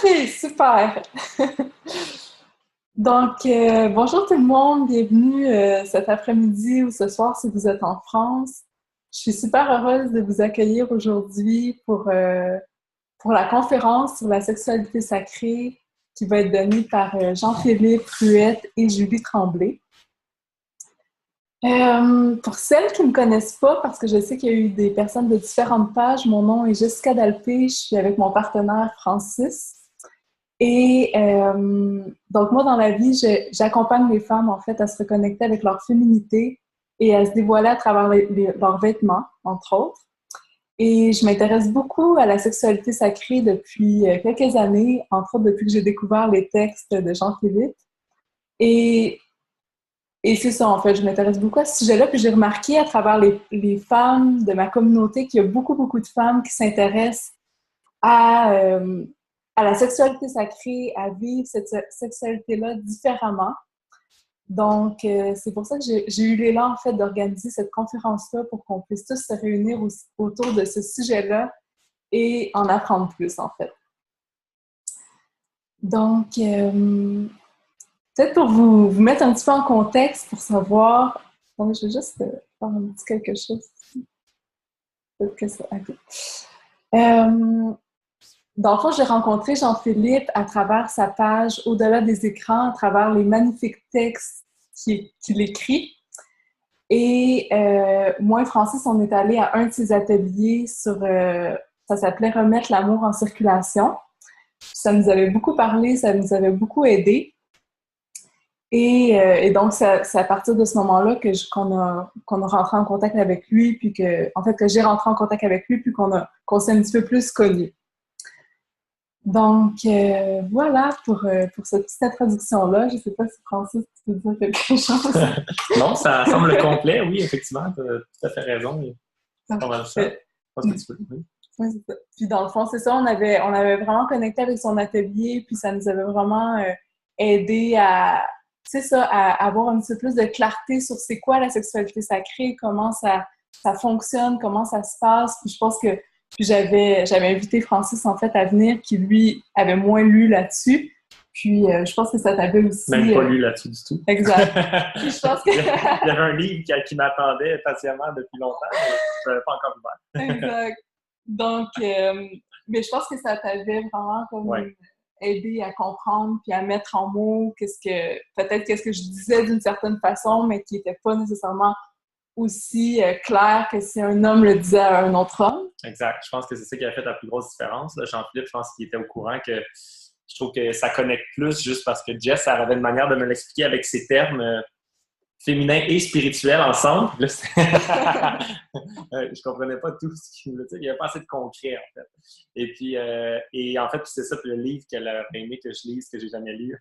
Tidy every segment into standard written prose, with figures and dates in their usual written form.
OK, super! Donc, bonjour tout le monde, bienvenue cet après-midi ou ce soir si vous êtes en France. Je suis super heureuse de vous accueillir aujourd'hui pour la conférence sur la sexualité sacrée qui va être donnée par Jean-Philippe Ruette et Julie Tremblay. Pour celles qui ne me connaissent pas, parce que je sais qu'il y a eu des personnes de différentes pages, mon nom est Jessica Dalpé, je suis avec mon partenaire Francis. Et donc moi, dans la vie, j'accompagne les femmes, en fait, à se reconnecter avec leur féminité et à se dévoiler à travers leurs vêtements, entre autres. Et je m'intéresse beaucoup à la sexualité sacrée depuis quelques années, entre autres depuis que j'ai découvert les textes de Jean-Philippe. Et, et c'est ça, en fait, je m'intéresse beaucoup à ce sujet-là. Puis j'ai remarqué à travers les femmes de ma communauté qu'il y a beaucoup, beaucoup de femmes qui s'intéressent à, euh, à la sexualité sacrée, à vivre cette sexualité-là différemment. Donc, c'est pour ça que j'ai eu l'élan, en fait, d'organiser cette conférence-là pour qu'on puisse tous se réunir autour de ce sujet-là et en apprendre plus, en fait. Donc, peut-être pour vous mettre un petit peu en contexte, pour savoir... Attendez, je vais juste faire un petit quelque chose. Peut-être que ça... Okay. Dans le fond, j'ai rencontré Jean-Philippe à travers sa page Au-delà des écrans, à travers les magnifiques textes qu'il écrit. Et moi et Francis, on est allés à un de ses ateliers sur... ça s'appelait Remettre l'amour en circulation. Ça nous avait beaucoup parlé, ça nous avait beaucoup aidé. Et donc, c'est à partir de ce moment-là qu'on a rentré en contact avec lui, puis que j'ai rentré en contact avec lui, puis qu'on s'est un petit peu plus connus. Donc, voilà pour cette petite introduction-là. Je ne sais pas si Francis, tu peux dire quelque chose. Non, ça semble complet, oui, effectivement, tu as tout à fait raison. C'est pas mal ça. Je pense que tu peux. Oui. Oui, c'est ça. Puis dans le fond, c'est ça, on avait vraiment connecté avec son atelier, puis ça nous avait vraiment aidé à avoir un petit peu plus de clarté sur c'est quoi la sexualité sacrée, comment ça fonctionne, comment ça se passe. Puis je pense que j'avais invité Francis, en fait, à venir, qui, lui, avait moins lu là-dessus. Puis je pense que ça t'avait aussi... Même pas lu là-dessus du tout. Exact. Puis je pense que... Il y avait un livre qui m'attendait patiemment depuis longtemps, mais je n'avais pas encore ouvert. Exact. Donc, mais je pense que ça t'avait vraiment comme aidé à comprendre puis à mettre en mots peut-être qu'est-ce que je disais d'une certaine façon, mais qui n'était pas nécessairement aussi clair que si un homme le disait à un autre homme. Exact. Je pense que c'est ça qui a fait la plus grosse différence. Là, Jean-Philippe, je pense qu'il était au courant que je trouve que ça connecte plus juste parce que Jess, elle avait une manière de me l'expliquer avec ses termes féminin et spirituel ensemble. Là, je comprenais pas tout ce qu'il voulait dire. Il n'y avait pas assez de concret, en fait. Et puis, en fait, c'est ça, puis le livre qu'elle aurait aimé que je lise, que j'ai jamais lu,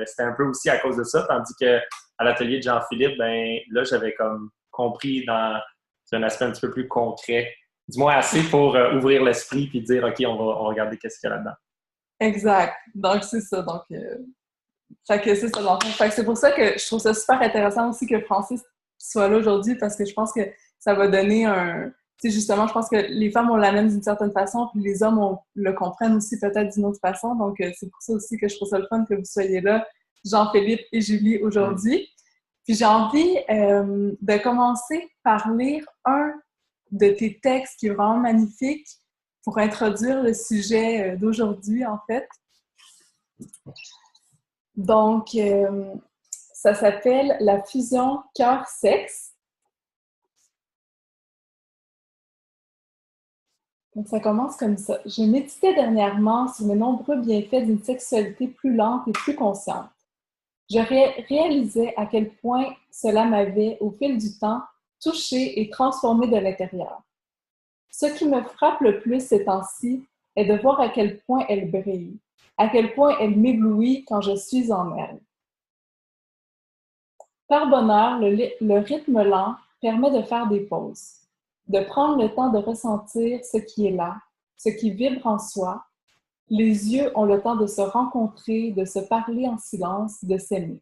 c'était un peu aussi à cause de ça, tandis qu'à l'atelier de Jean-Philippe, ben là, j'avais comme compris dans un aspect un petit peu plus concret, du moins assez pour ouvrir l'esprit puis dire, OK, on va regarder qu'est-ce qu'il y a là-dedans. Exact. Donc, c'est ça. Donc, fait que c'est ça, dans le fond. Fait que c'est pour ça que je trouve ça super intéressant aussi que Francis soit là aujourd'hui, parce que je pense que ça va donner un... Tu sais, justement, je pense que les femmes, on l'amène d'une certaine façon, puis les hommes, on le comprennent aussi peut-être d'une autre façon. Donc, c'est pour ça aussi que je trouve ça le fun que vous soyez là, Jean-Philippe et Julie, aujourd'hui. Puis j'ai envie de commencer par lire un de tes textes qui est vraiment magnifique pour introduire le sujet d'aujourd'hui, en fait. Donc, ça s'appelle la fusion cœur-sexe. Donc, ça commence comme ça. Je méditais dernièrement sur les nombreux bienfaits d'une sexualité plus lente et plus consciente. Je réalisais à quel point cela m'avait, au fil du temps, touchée et transformée de l'intérieur. Ce qui me frappe le plus ces temps-ci est de voir à quel point elle brille, à quel point elle m'éblouit quand je suis en elle. Par bonheur, le rythme lent permet de faire des pauses, de prendre le temps de ressentir ce qui est là, ce qui vibre en soi. Les yeux ont le temps de se rencontrer, de se parler en silence, de s'aimer.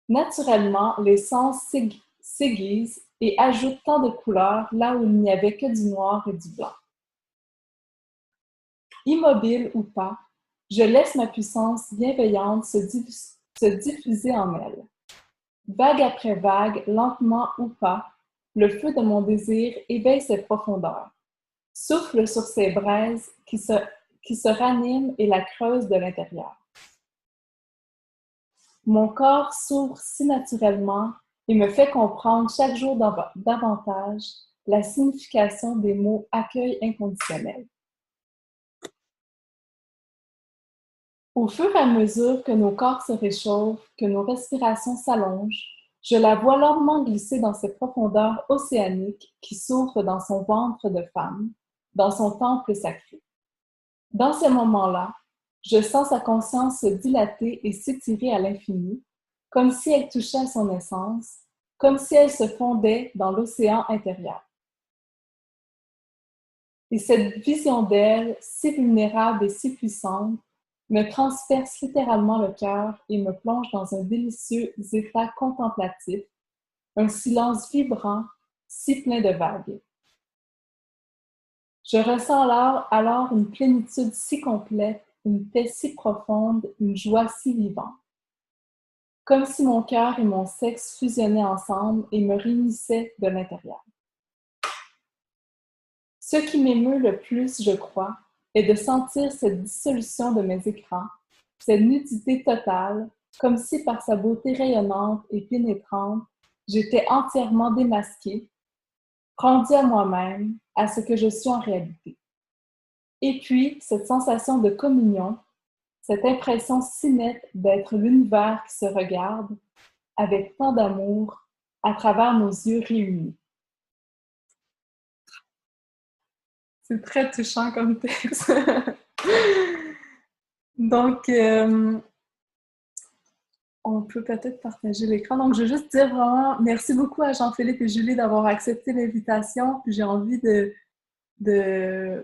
Naturellement, les sens s'aiguisent et ajoutent tant de couleurs là où il n'y avait que du noir et du blanc. Immobile ou pas, je laisse ma puissance bienveillante se diffuser en elle. Vague après vague, lentement ou pas, le feu de mon désir éveille ses profondeurs, souffle sur ces braises qui se raniment et la creusent de l'intérieur. Mon corps s'ouvre si naturellement et me fait comprendre chaque jour davantage la signification des mots accueil inconditionnel. Au fur et à mesure que nos corps se réchauffent, que nos respirations s'allongent, je la vois lentement glisser dans ces profondeurs océaniques qui s'ouvrent dans son ventre de femme, dans son temple sacré. Dans ces moments-là, je sens sa conscience se dilater et s'étirer à l'infini, comme si elle touchait à son essence, comme si elle se fondait dans l'océan intérieur. Et cette vision d'elle, si vulnérable et si puissante, me transperce littéralement le cœur et me plonge dans un délicieux état contemplatif, un silence vibrant, si plein de vagues. Je ressens alors une plénitude si complète, une paix si profonde, une joie si vivante. Comme si mon cœur et mon sexe fusionnaient ensemble et me réunissaient de l'intérieur. Ce qui m'émeut le plus, je crois, est de sentir cette dissolution de mes écrans, cette nudité totale, comme si par sa beauté rayonnante et pénétrante, j'étais entièrement démasquée, rendue à moi-même, à ce que je suis en réalité. Et puis, cette sensation de communion, cette impression si nette d'être l'univers qui se regarde avec tant d'amour à travers nos yeux réunis. C'est très touchant comme texte. Donc, on peut peut-être partager l'écran. Donc, je veux juste dire vraiment merci beaucoup à Jean-Philippe et Julie d'avoir accepté l'invitation. Puis j'ai envie de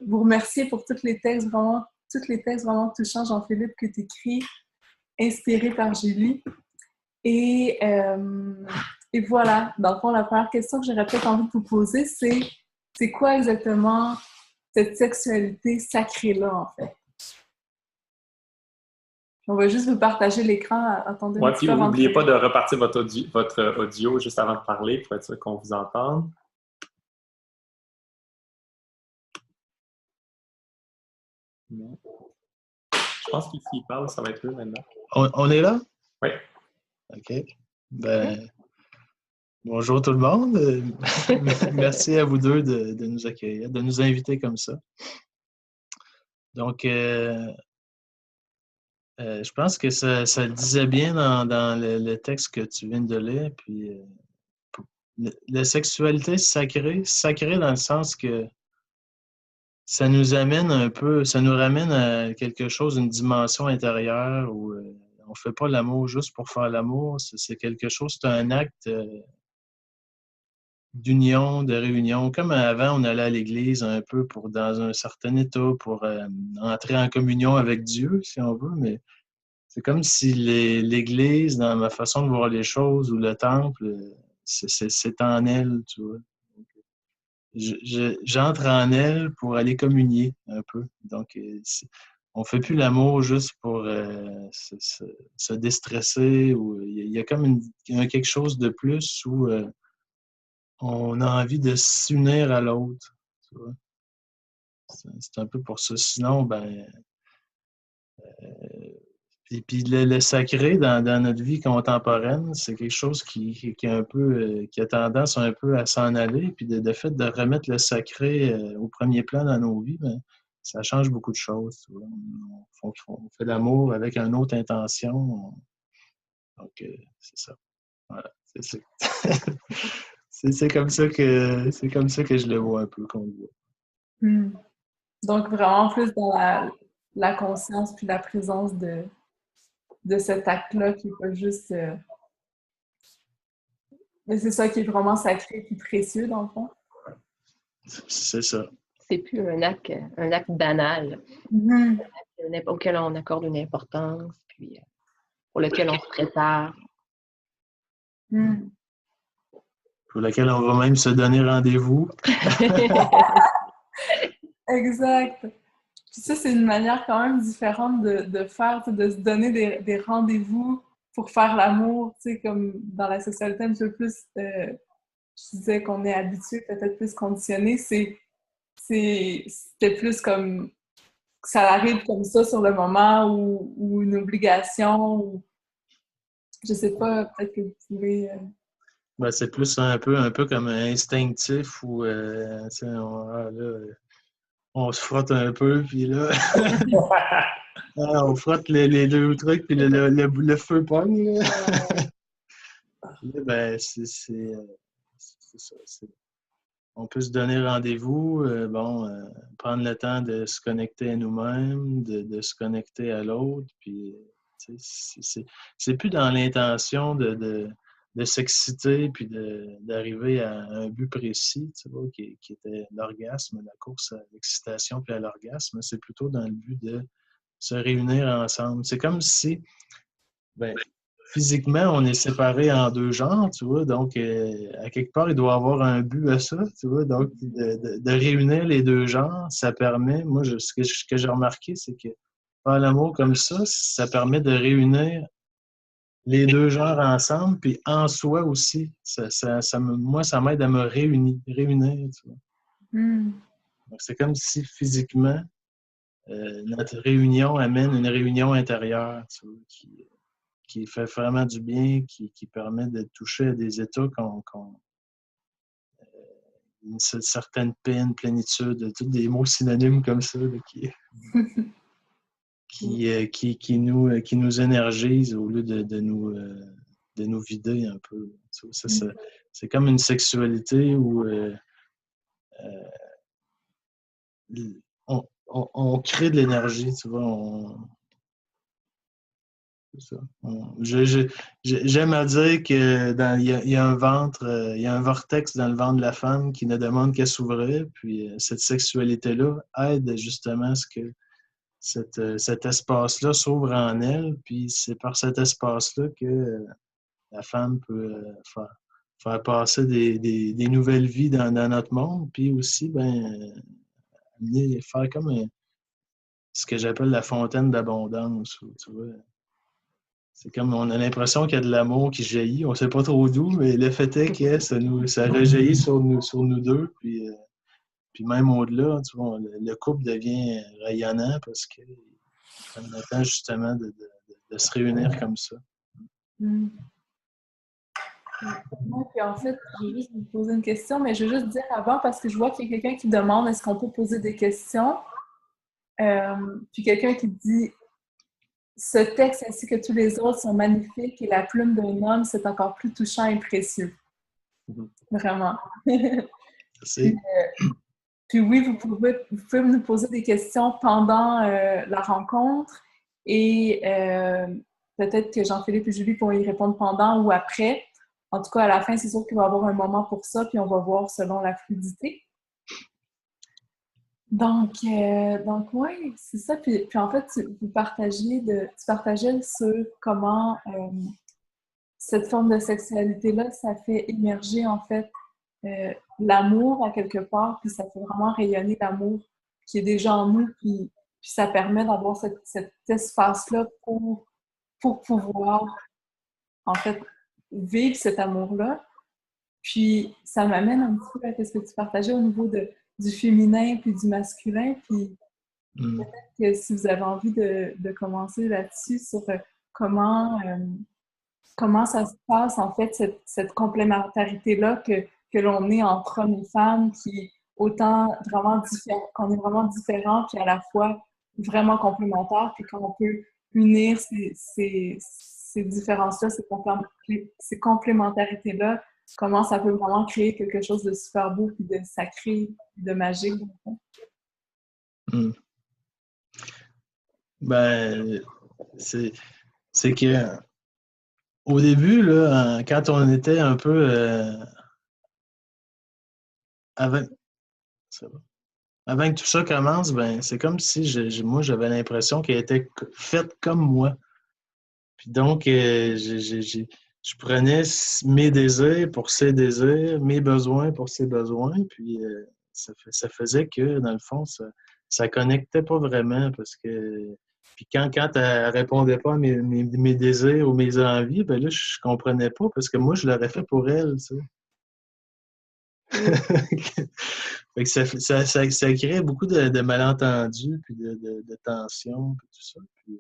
vous remercier pour tous les textes vraiment touchants, Jean-Philippe, que tu écris, inspirés par Julie. Et voilà, dans le fond, la première question que j'aurais peut-être envie de vous poser, c'est quoi exactement cette sexualité sacrée-là, en fait? On va juste vous partager l'écran. Attendez un Ouais, petit puis peu avant n'oubliez de... pas de repartir votre audio juste avant de parler pour être sûr qu'on vous entende. Non. Je pense qu'il s'y parle, ça va être mieux maintenant. On est là? Oui. OK. Ben, bonjour tout le monde. Merci à vous deux de nous accueillir, de nous inviter comme ça. Donc, je pense que ça le disait bien dans le texte que tu viens de lire. Puis, la sexualité sacrée dans le sens que ça nous amène un peu, ça nous ramène à quelque chose, une dimension intérieure où on ne fait pas l'amour juste pour faire l'amour. C'est quelque chose, c'est un acte d'union, de réunion. Comme avant, on allait à l'église un peu pour dans un certain état, pour entrer en communion avec Dieu, si on veut, mais c'est comme si l'église, dans ma façon de voir les choses, ou le temple, c'est en elle, tu vois. J'entre en elle pour aller communier un peu. Donc, on ne fait plus l'amour juste pour se déstresser. Ou, il y a comme quelque chose de plus où on a envie de s'unir à l'autre. Tu vois. C'est un peu pour ça. Sinon, ben... Et puis le sacré dans notre vie contemporaine, c'est quelque chose qui est un peu, qui a tendance un peu à s'en aller. Puis de fait, de remettre le sacré au premier plan dans nos vies, ben, ça change beaucoup de choses. Tu vois. On fait l'amour avec une autre intention. Donc, c'est ça. Voilà. C'est comme ça que je le vois un peu, qu'on le voit. Donc, vraiment plus dans la conscience puis la présence de cet acte-là qui n'est pas juste... Mais c'est ça qui est vraiment sacré et précieux, dans le fond. C'est ça. C'est plus un acte banal, auquel on accorde une importance, puis pour lequel on se prépare. Pour lequel on va même se donner rendez-vous. Exact. Puis ça, c'est une manière quand même différente de faire, de se donner des rendez-vous pour faire l'amour, tu sais, comme dans la sexualité un peu plus, je disais qu'on est habitué, peut-être plus conditionné, c'était plus comme que ça arrive comme ça sur le moment ou une obligation, ou je sais pas, peut-être que vous pouvez... Ben, c'est plus un peu comme instinctif où on se frotte un peu, puis là, on frotte les deux trucs, puis le feu pogne. Là. Là, ben, c'est ça. On peut se donner rendez-vous, prendre le temps de se connecter à nous-mêmes, de se connecter à l'autre, puis c'est plus dans l'intention de s'exciter puis d'arriver à un but précis, tu vois, qui était l'orgasme, la course à l'excitation puis à l'orgasme. C'est plutôt dans le but de se réunir ensemble. C'est comme si, physiquement, on est séparés en deux genres, tu vois, donc à quelque part, il doit y avoir un but à ça, tu vois, donc de réunir les deux genres, ça permet, moi, ce que j'ai remarqué, c'est que faire l'amour comme ça permet de réunir les deux genres ensemble, puis en soi aussi. Moi, ça m'aide à me réunir, tu vois. Donc, c'est comme si physiquement, notre réunion amène une réunion intérieure, tu vois, qui fait vraiment du bien, qui permet de toucher à des états une certaine paix, une plénitude, tous des mots synonymes comme ça, là, qui nous énergisent au lieu de nous vider un peu. C'est comme une sexualité où on crée de l'énergie, tu vois. C'est ça. J'aime à dire que il y a un ventre, il y a un vortex dans le ventre de la femme qui ne demande qu'à s'ouvrir, puis cette sexualité-là aide justement à ce que cet espace-là s'ouvre en elle, puis c'est par cet espace-là que la femme peut faire passer des nouvelles vies dans notre monde, puis aussi faire comme ce que j'appelle la fontaine d'abondance, tu vois. C'est comme on a l'impression qu'il y a de l'amour qui jaillit. On ne sait pas trop d'où, mais le fait est que ça rejaillit sur nous deux. Puis même au-delà, tu vois, le couple devient rayonnant parce qu'ils prennent le temps justement de se réunir comme ça. Puis en fait, je vais juste vous poser une question, mais je veux juste dire avant, parce que je vois qu'il y a quelqu'un qui demande est-ce qu'on peut poser des questions. Puis quelqu'un qui dit ce texte ainsi que tous les autres sont magnifiques et la plume d'un homme, c'est encore plus touchant et précieux. Vraiment. Puis oui, vous pouvez nous poser des questions pendant la rencontre et peut-être que Jean-Philippe et Julie pourront y répondre pendant ou après. En tout cas, à la fin, c'est sûr qu'il va y avoir un moment pour ça, puis on va voir selon la fluidité. Donc oui, c'est ça. Puis en fait, tu partageais sur comment cette forme de sexualité-là, ça fait émerger en fait l'amour à quelque part, puis ça fait vraiment rayonner l'amour qui est déjà en nous, puis ça permet d'avoir cet espace-là pour pouvoir en fait vivre cet amour-là. Puis ça m'amène un petit peu à ce que tu partageais au niveau du féminin puis du masculin, puis peut-être que si vous avez envie de commencer là-dessus sur comment ça se passe en fait cette complémentarité-là que l'on est entre hommes et femmes, qui est autant vraiment différent, qu'on est vraiment différents, puis à la fois vraiment complémentaires, puis qu'on peut unir ces différences-là, ces complémentarités-là, comment ça peut vraiment créer quelque chose de super beau, puis de sacré, puis de magique. C'est que au début, là, quand on était un peu avant que tout ça commence, c'est comme si moi j'avais l'impression qu'elle était faite comme moi. Puis donc, je prenais mes désirs pour ses désirs, mes besoins pour ses besoins, puis ça faisait que, dans le fond, ça connectait pas vraiment parce que... Puis quand elle répondait pas à mes désirs ou mes envies, ben là, je comprenais pas parce que moi, je l'aurais fait pour elle, tu sais. Fait que ça crée beaucoup de malentendus, puis de tensions, puis tout ça. Puis,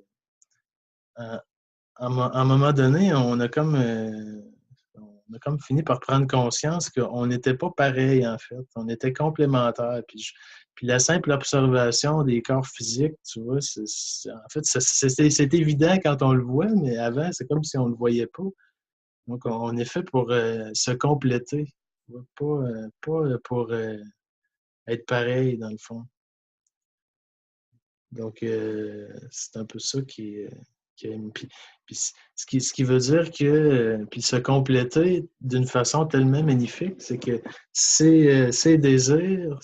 à un moment donné, on a comme fini par prendre conscience qu'on n'était pas pareil, en fait. On était complémentaires. Puis la simple observation des corps physiques, tu vois, en fait, c'est évident quand on le voit, mais avant, c'est comme si on ne le voyait pas. Donc, on est fait pour se compléter, pas pour être pareil, dans le fond. Donc, c'est un peu ça qui puis ce qui veut dire que puis se compléter d'une façon tellement magnifique, c'est que ces désirs,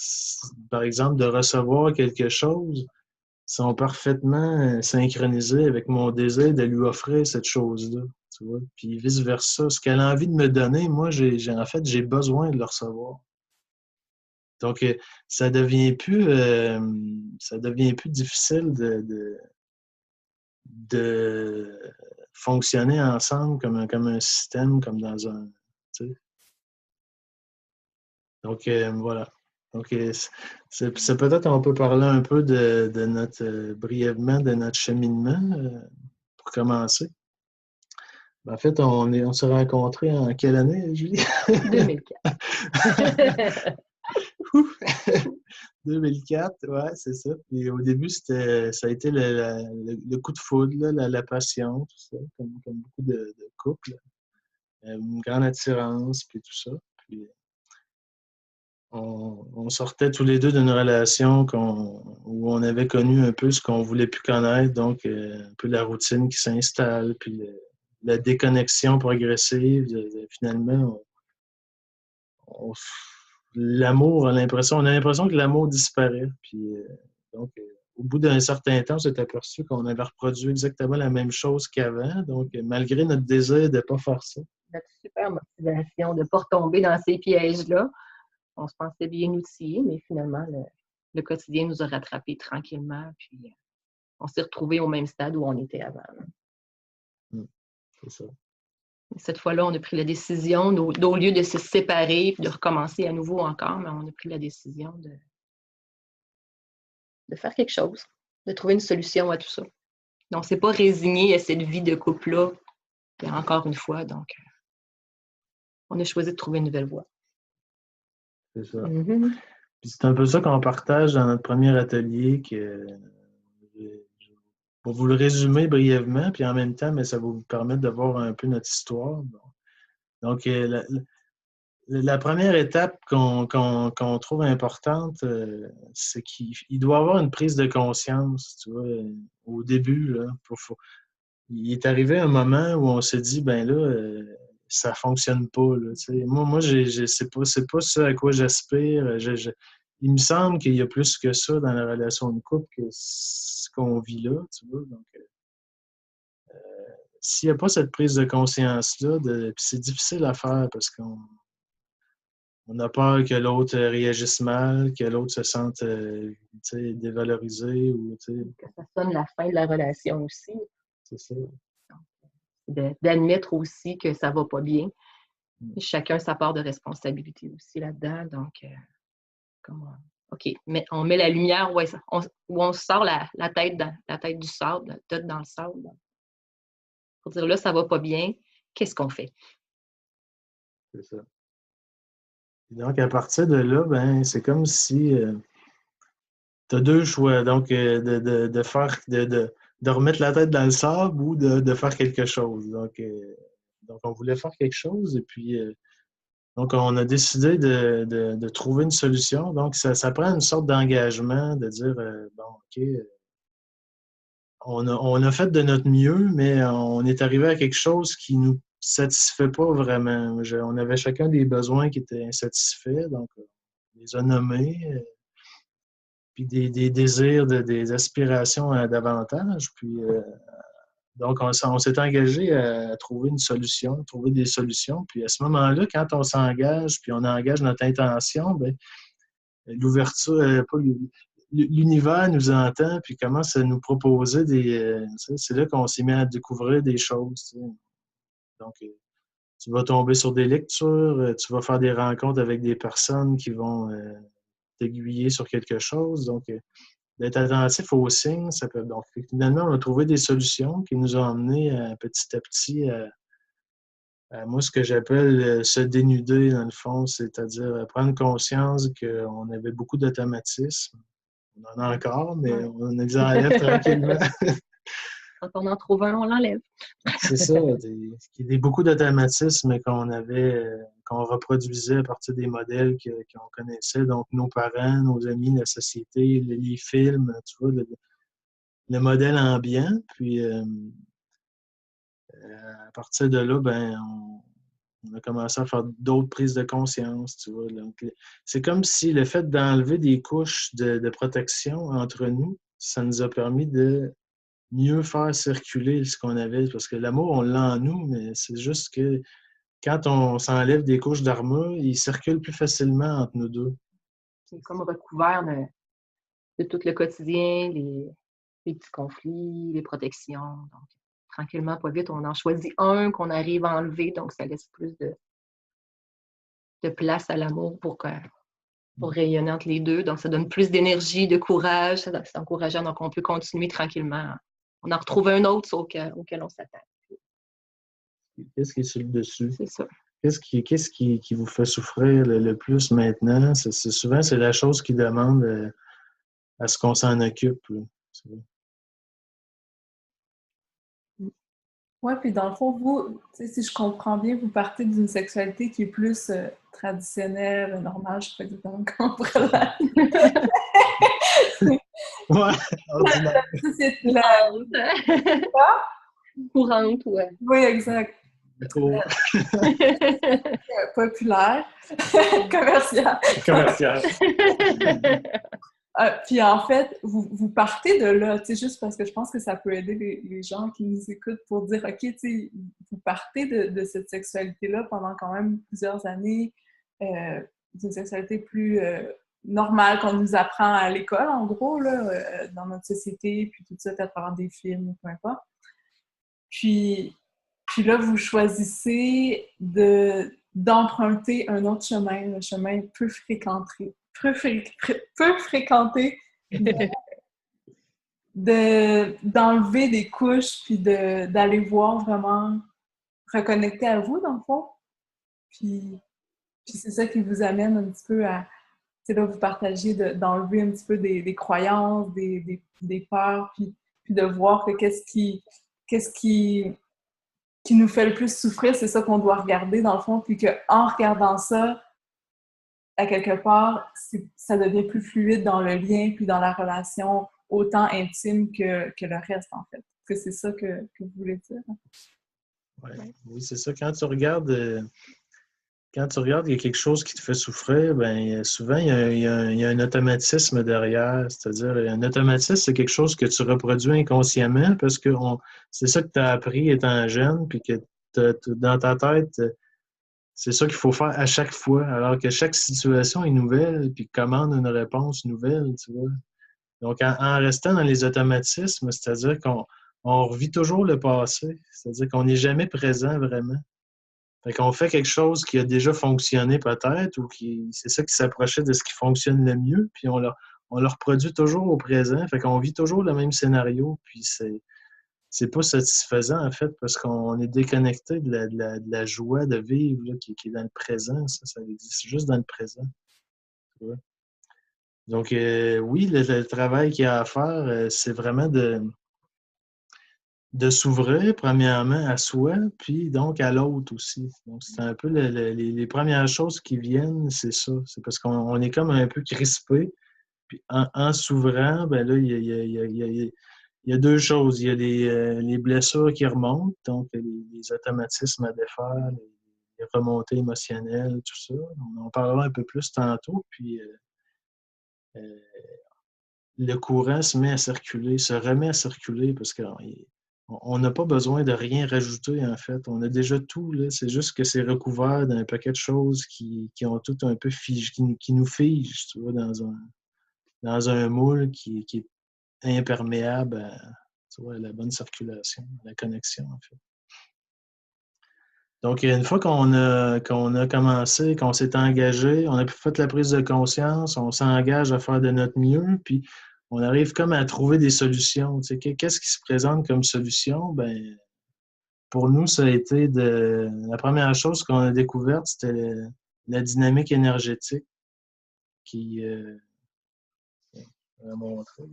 par exemple, de recevoir quelque chose, sont parfaitement synchronisés avec mon désir de lui offrir cette chose-là, tu vois. Puis vice-versa, ce qu'elle a envie de me donner, moi, en fait, j'ai besoin de le recevoir. Donc, ça devient plus difficile de fonctionner ensemble comme un système, comme dans un... Tu sais. Donc, voilà. Donc, c'est peut-être on peut parler un peu de notre brièvement de notre cheminement pour commencer. En fait, on s'est rencontrés en quelle année, Julie? 2004. 2004, ouais, c'est ça. Puis au début, ça a été le coup de foudre, là, la passion, tout ça, comme beaucoup de couples. Une grande attirance, puis tout ça. Puis on sortait tous les deux d'une relation où on avait connu un peu ce qu'on voulait plus connaître, donc un peu la routine qui s'installe, puis la déconnexion progressive. Finalement, l'amour, on a l'impression que l'amour disparaît. Puis, donc, au bout d'un certain temps, on s'est aperçu qu'on avait reproduit exactement la même chose qu'avant. Donc, malgré notre désir de ne pas faire ça. Notre super motivation de ne pas retomber dans ces pièges-là. On se pensait bien outillés, mais finalement, le quotidien nous a rattrapés tranquillement. Puis, on s'est retrouvés au même stade où on était avant. C'est ça. Cette fois-là, on a pris la décision, au lieu de se séparer et de recommencer à nouveau encore, mais on a pris la décision de faire quelque chose, de trouver une solution à tout ça. Donc, on ne s'est pas résigné à cette vie de couple-là, encore une fois. Donc, on a choisi de trouver une nouvelle voie. C'est ça. Mm-hmm. Puis c'est un peu ça qu'on partage dans notre premier atelier, pour vous le résumer brièvement, puis en même temps, mais ça va vous permettre de voir un peu notre histoire. Donc, la première étape qu'on trouve importante, c'est qu'il doit y avoir une prise de conscience, tu vois, au début. Là, il est arrivé un moment où on s'est dit, ben là, ça fonctionne pas. Là, moi c'est pas ça à quoi j'aspire. Il me semble qu'il y a plus que ça dans la relation de couple que ce qu'on vit là, tu vois. Donc, s'il n'y a pas cette prise de conscience-là, puis c'est difficile à faire parce qu'on a peur que l'autre réagisse mal, que l'autre se sente dévalorisé. Que ça sonne la fin de la relation aussi. C'est ça. D'admettre aussi que ça ne va pas bien. Chacun sa part de responsabilité aussi là-dedans. Donc, OK, mais on met la lumière où on sort la tête du sable, la tête dans le sable. Pour dire là, ça ne va pas bien. Qu'est-ce qu'on fait? C'est ça. Et donc, à partir de là, ben, c'est comme si tu as deux choix. Donc, de remettre la tête dans le sable ou de faire quelque chose. Donc, on voulait faire quelque chose et puis donc on a décidé de trouver une solution. Donc, ça prend une sorte d'engagement de dire bon, OK, on a fait de notre mieux, mais on est arrivé à quelque chose qui nous satisfait pas vraiment. On avait chacun des besoins qui étaient insatisfaits, donc on les a nommés. Puis des désirs, des aspirations à davantage. Puis, donc, on s'est engagé à trouver une solution, trouver des solutions. Puis à ce moment-là, quand on s'engage, puis on engage notre intention, bien, l'ouverture, l'univers nous entend puis commence à nous proposer c'est là qu'on s'est mis à découvrir des choses. Tu sais. Donc, tu vas tomber sur des lectures, tu vas faire des rencontres avec des personnes qui vont t'aiguiller sur quelque chose. Donc, d'être attentif aux signes, ça peut. Donc, finalement, on a trouvé des solutions qui nous ont amenés petit à petit à moi, ce que j'appelle se dénuder, dans le fond, c'est-à-dire prendre conscience qu'on avait beaucoup d'automatisme. On en a encore, mais on les enlève tranquillement. Quand on en trouve un, on l'enlève. C'est ça, beaucoup d'automatismes qu'on reproduisait à partir des modèles qu'on connaissait, donc nos parents, nos amis, la société, les films, tu vois, le modèle ambiant. Puis à partir de là, ben, on a commencé à faire d'autres prises de conscience, tu vois. Donc, c'est comme si le fait d'enlever des couches de protection entre nous, ça nous a permis de mieux faire circuler ce qu'on avait. Parce que l'amour, on l'a en nous, mais c'est juste que quand on s'enlève des couches d'armure, il circule plus facilement entre nous deux. C'est comme recouvert de tout le quotidien, les petits conflits, les protections. Donc, tranquillement, pas vite, on en choisit un qu'on arrive à enlever, donc ça laisse plus de place à l'amour pour rayonner entre les deux. Donc, ça donne plus d'énergie, de courage, c'est encourageant, donc on peut continuer tranquillement. On en retrouve un autre auquel on s'attaque. Qu'est-ce qui est sur le dessus? C'est ça. Qu'est-ce qui vous fait souffrir le plus maintenant? Souvent, c'est la chose qui demande à ce qu'on s'en occupe. Oui, puis dans le fond, vous, si je comprends bien, vous partez d'une sexualité qui est plus traditionnelle, normale, je ne sais pas exactement comment on pourrait la... Ouais, ordinaire. C'est la... Courante, ouais. Oui, exact. Populaire. Commercial. Commercial. Puis en fait, vous partez de là, tu sais, juste parce que je pense que ça peut aider les gens qui nous écoutent pour dire, OK, tu sais, vous partez de cette sexualité-là pendant quand même plusieurs années, d'une sexualité plus normale qu'on nous apprend à l'école, en gros, là, dans notre société, puis tout ça, à travers des films, peu importe. Puis là, vous choisissez d'emprunter un autre chemin, un chemin peu fréquenté, d'enlever des couches, puis d'aller voir vraiment, reconnecter à vous, dans le fond. Puis c'est ça qui vous amène un petit peu à, c'est là vous partagez d'enlever un petit peu des croyances, des peurs, puis de voir que qu'est-ce qui nous fait le plus souffrir, c'est ça qu'on doit regarder dans le fond, puis qu'en regardant ça, à quelque part, ça devient plus fluide dans le lien, puis dans la relation autant intime que le reste, en fait. Est-ce que c'est ça que vous voulez dire? Oui, c'est ça. Quand tu regardes, il y a quelque chose qui te fait souffrir, ben souvent, il y a un automatisme derrière. C'est-à-dire, un automatisme, c'est quelque chose que tu reproduis inconsciemment parce que c'est ça que tu as appris étant jeune, puis que dans ta tête, c'est ça qu'il faut faire à chaque fois, alors que chaque situation est nouvelle, puis commande une réponse nouvelle, tu vois. Donc, en restant dans les automatismes, c'est-à-dire qu'on revit toujours le passé, c'est-à-dire qu'on n'est jamais présent vraiment. Fait qu'on fait quelque chose qui a déjà fonctionné peut-être, ou c'est ça qui s'approchait de ce qui fonctionne le mieux, puis on le reproduit toujours au présent, fait qu'on vit toujours le même scénario, puis c'est pas satisfaisant, en fait, parce qu'on est déconnecté de la joie de vivre là, qui est dans le présent. Ça existe juste dans le présent. Tu vois? Donc, oui, le travail qu'il y a à faire, c'est vraiment de s'ouvrir, premièrement, à soi, puis donc à l'autre aussi. Donc, c'est un peu les premières choses qui viennent, c'est ça. C'est parce qu'on est comme un peu crispé. Puis en s'ouvrant, ben là, il y a deux choses. Il y a les blessures qui remontent, donc les automatismes à défaire, les remontées émotionnelles, tout ça. On en parlera un peu plus tantôt. Puis le courant se met à circuler, se remet à circuler parce qu'on n'a pas besoin de rien rajouter, en fait. On a déjà tout, là. C'est juste que c'est recouvert d'un paquet de choses qui ont tout un peu figé, qui nous figent, tu vois, dans un moule qui est imperméable à, tu vois, à la bonne circulation, à la connexion, en fait. Donc, une fois qu'on a commencé, qu'on s'est engagé, on a fait la prise de conscience, on s'engage à faire de notre mieux, puis on arrive comme à trouver des solutions. Tu sais, qu'est-ce qui se présente comme solution? Ben, pour nous, ça a été la première chose qu'on a découverte, c'était la dynamique énergétique qui a montré.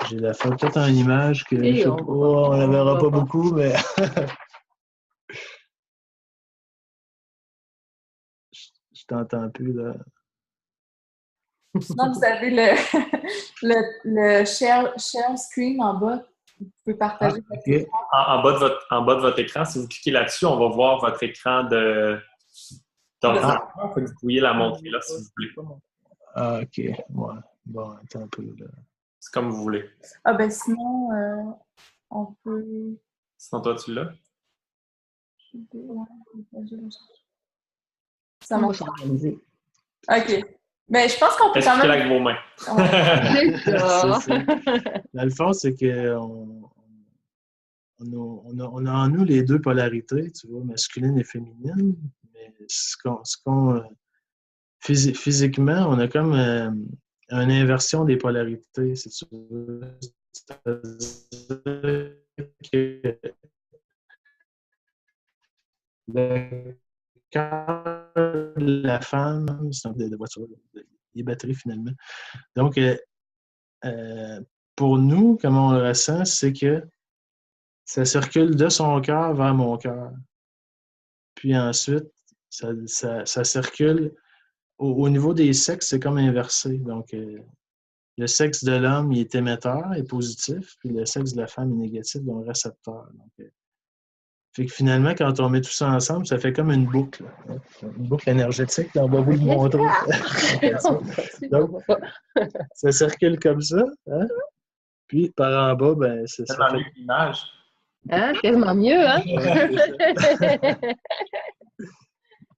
J'ai la photo peut-être en image que on la verra pas beaucoup, mais je t'entends plus là. Sinon, vous avez le share screen en bas. Vous pouvez partager votre écran. En bas de votre écran, si vous cliquez là-dessus, on va voir votre écran d'ordinateur. Vous pourriez la montrer là si vous voulez. Ah, OK. Ouais. Bon, attends un peu là. C'est comme vous voulez. Ah ben sinon, on peut... Sinon, toi, tu l'as? Ça va s'organiser. OK. Ben, je pense qu'on peut quand même... avec vos mains. C'est ça. Dans le fond, c'est qu'on on a en nous les deux polarités, tu vois, masculine et féminine. Mais physiquement, on a comme une inversion des polarités, si tu veux. C'est-à-dire que le cœur de la femme, c'est des voitures, des batteries finalement. Donc, pour nous, comment on le ressent, c'est que ça circule de son cœur vers mon cœur. Puis ensuite, ça circule au niveau des sexes, c'est comme inversé. Donc, le sexe de l'homme, il est émetteur, est positif, puis le sexe de la femme est négatif, donc récepteur. Donc, fait que finalement, quand on met tout ça ensemble, ça fait comme une boucle. Une boucle énergétique, on va vous le montrer. Donc, ça circule comme ça. Hein? Puis par en bas, ben, c'est ça. Fait l'image. Hein? Quasiment mieux, hein?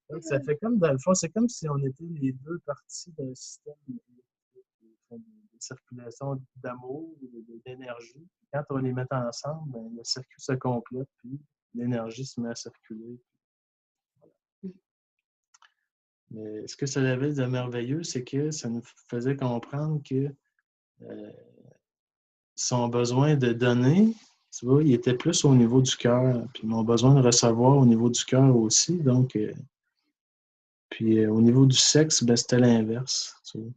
Donc, ça fait comme, dans le fond, c'est comme si on était les deux parties d'un système de circulation d'amour, d'énergie. Quand on les met ensemble, ben, le circuit se complète, puis l'énergie se met à circuler. Voilà. Mais ce que ça avait de merveilleux, c'est que ça nous faisait comprendre que son besoin de donner, tu vois, il était plus au niveau du cœur, puis mon besoin de recevoir au niveau du cœur aussi. Donc, puis au niveau du sexe, ben, c'était l'inverse. Tu vois.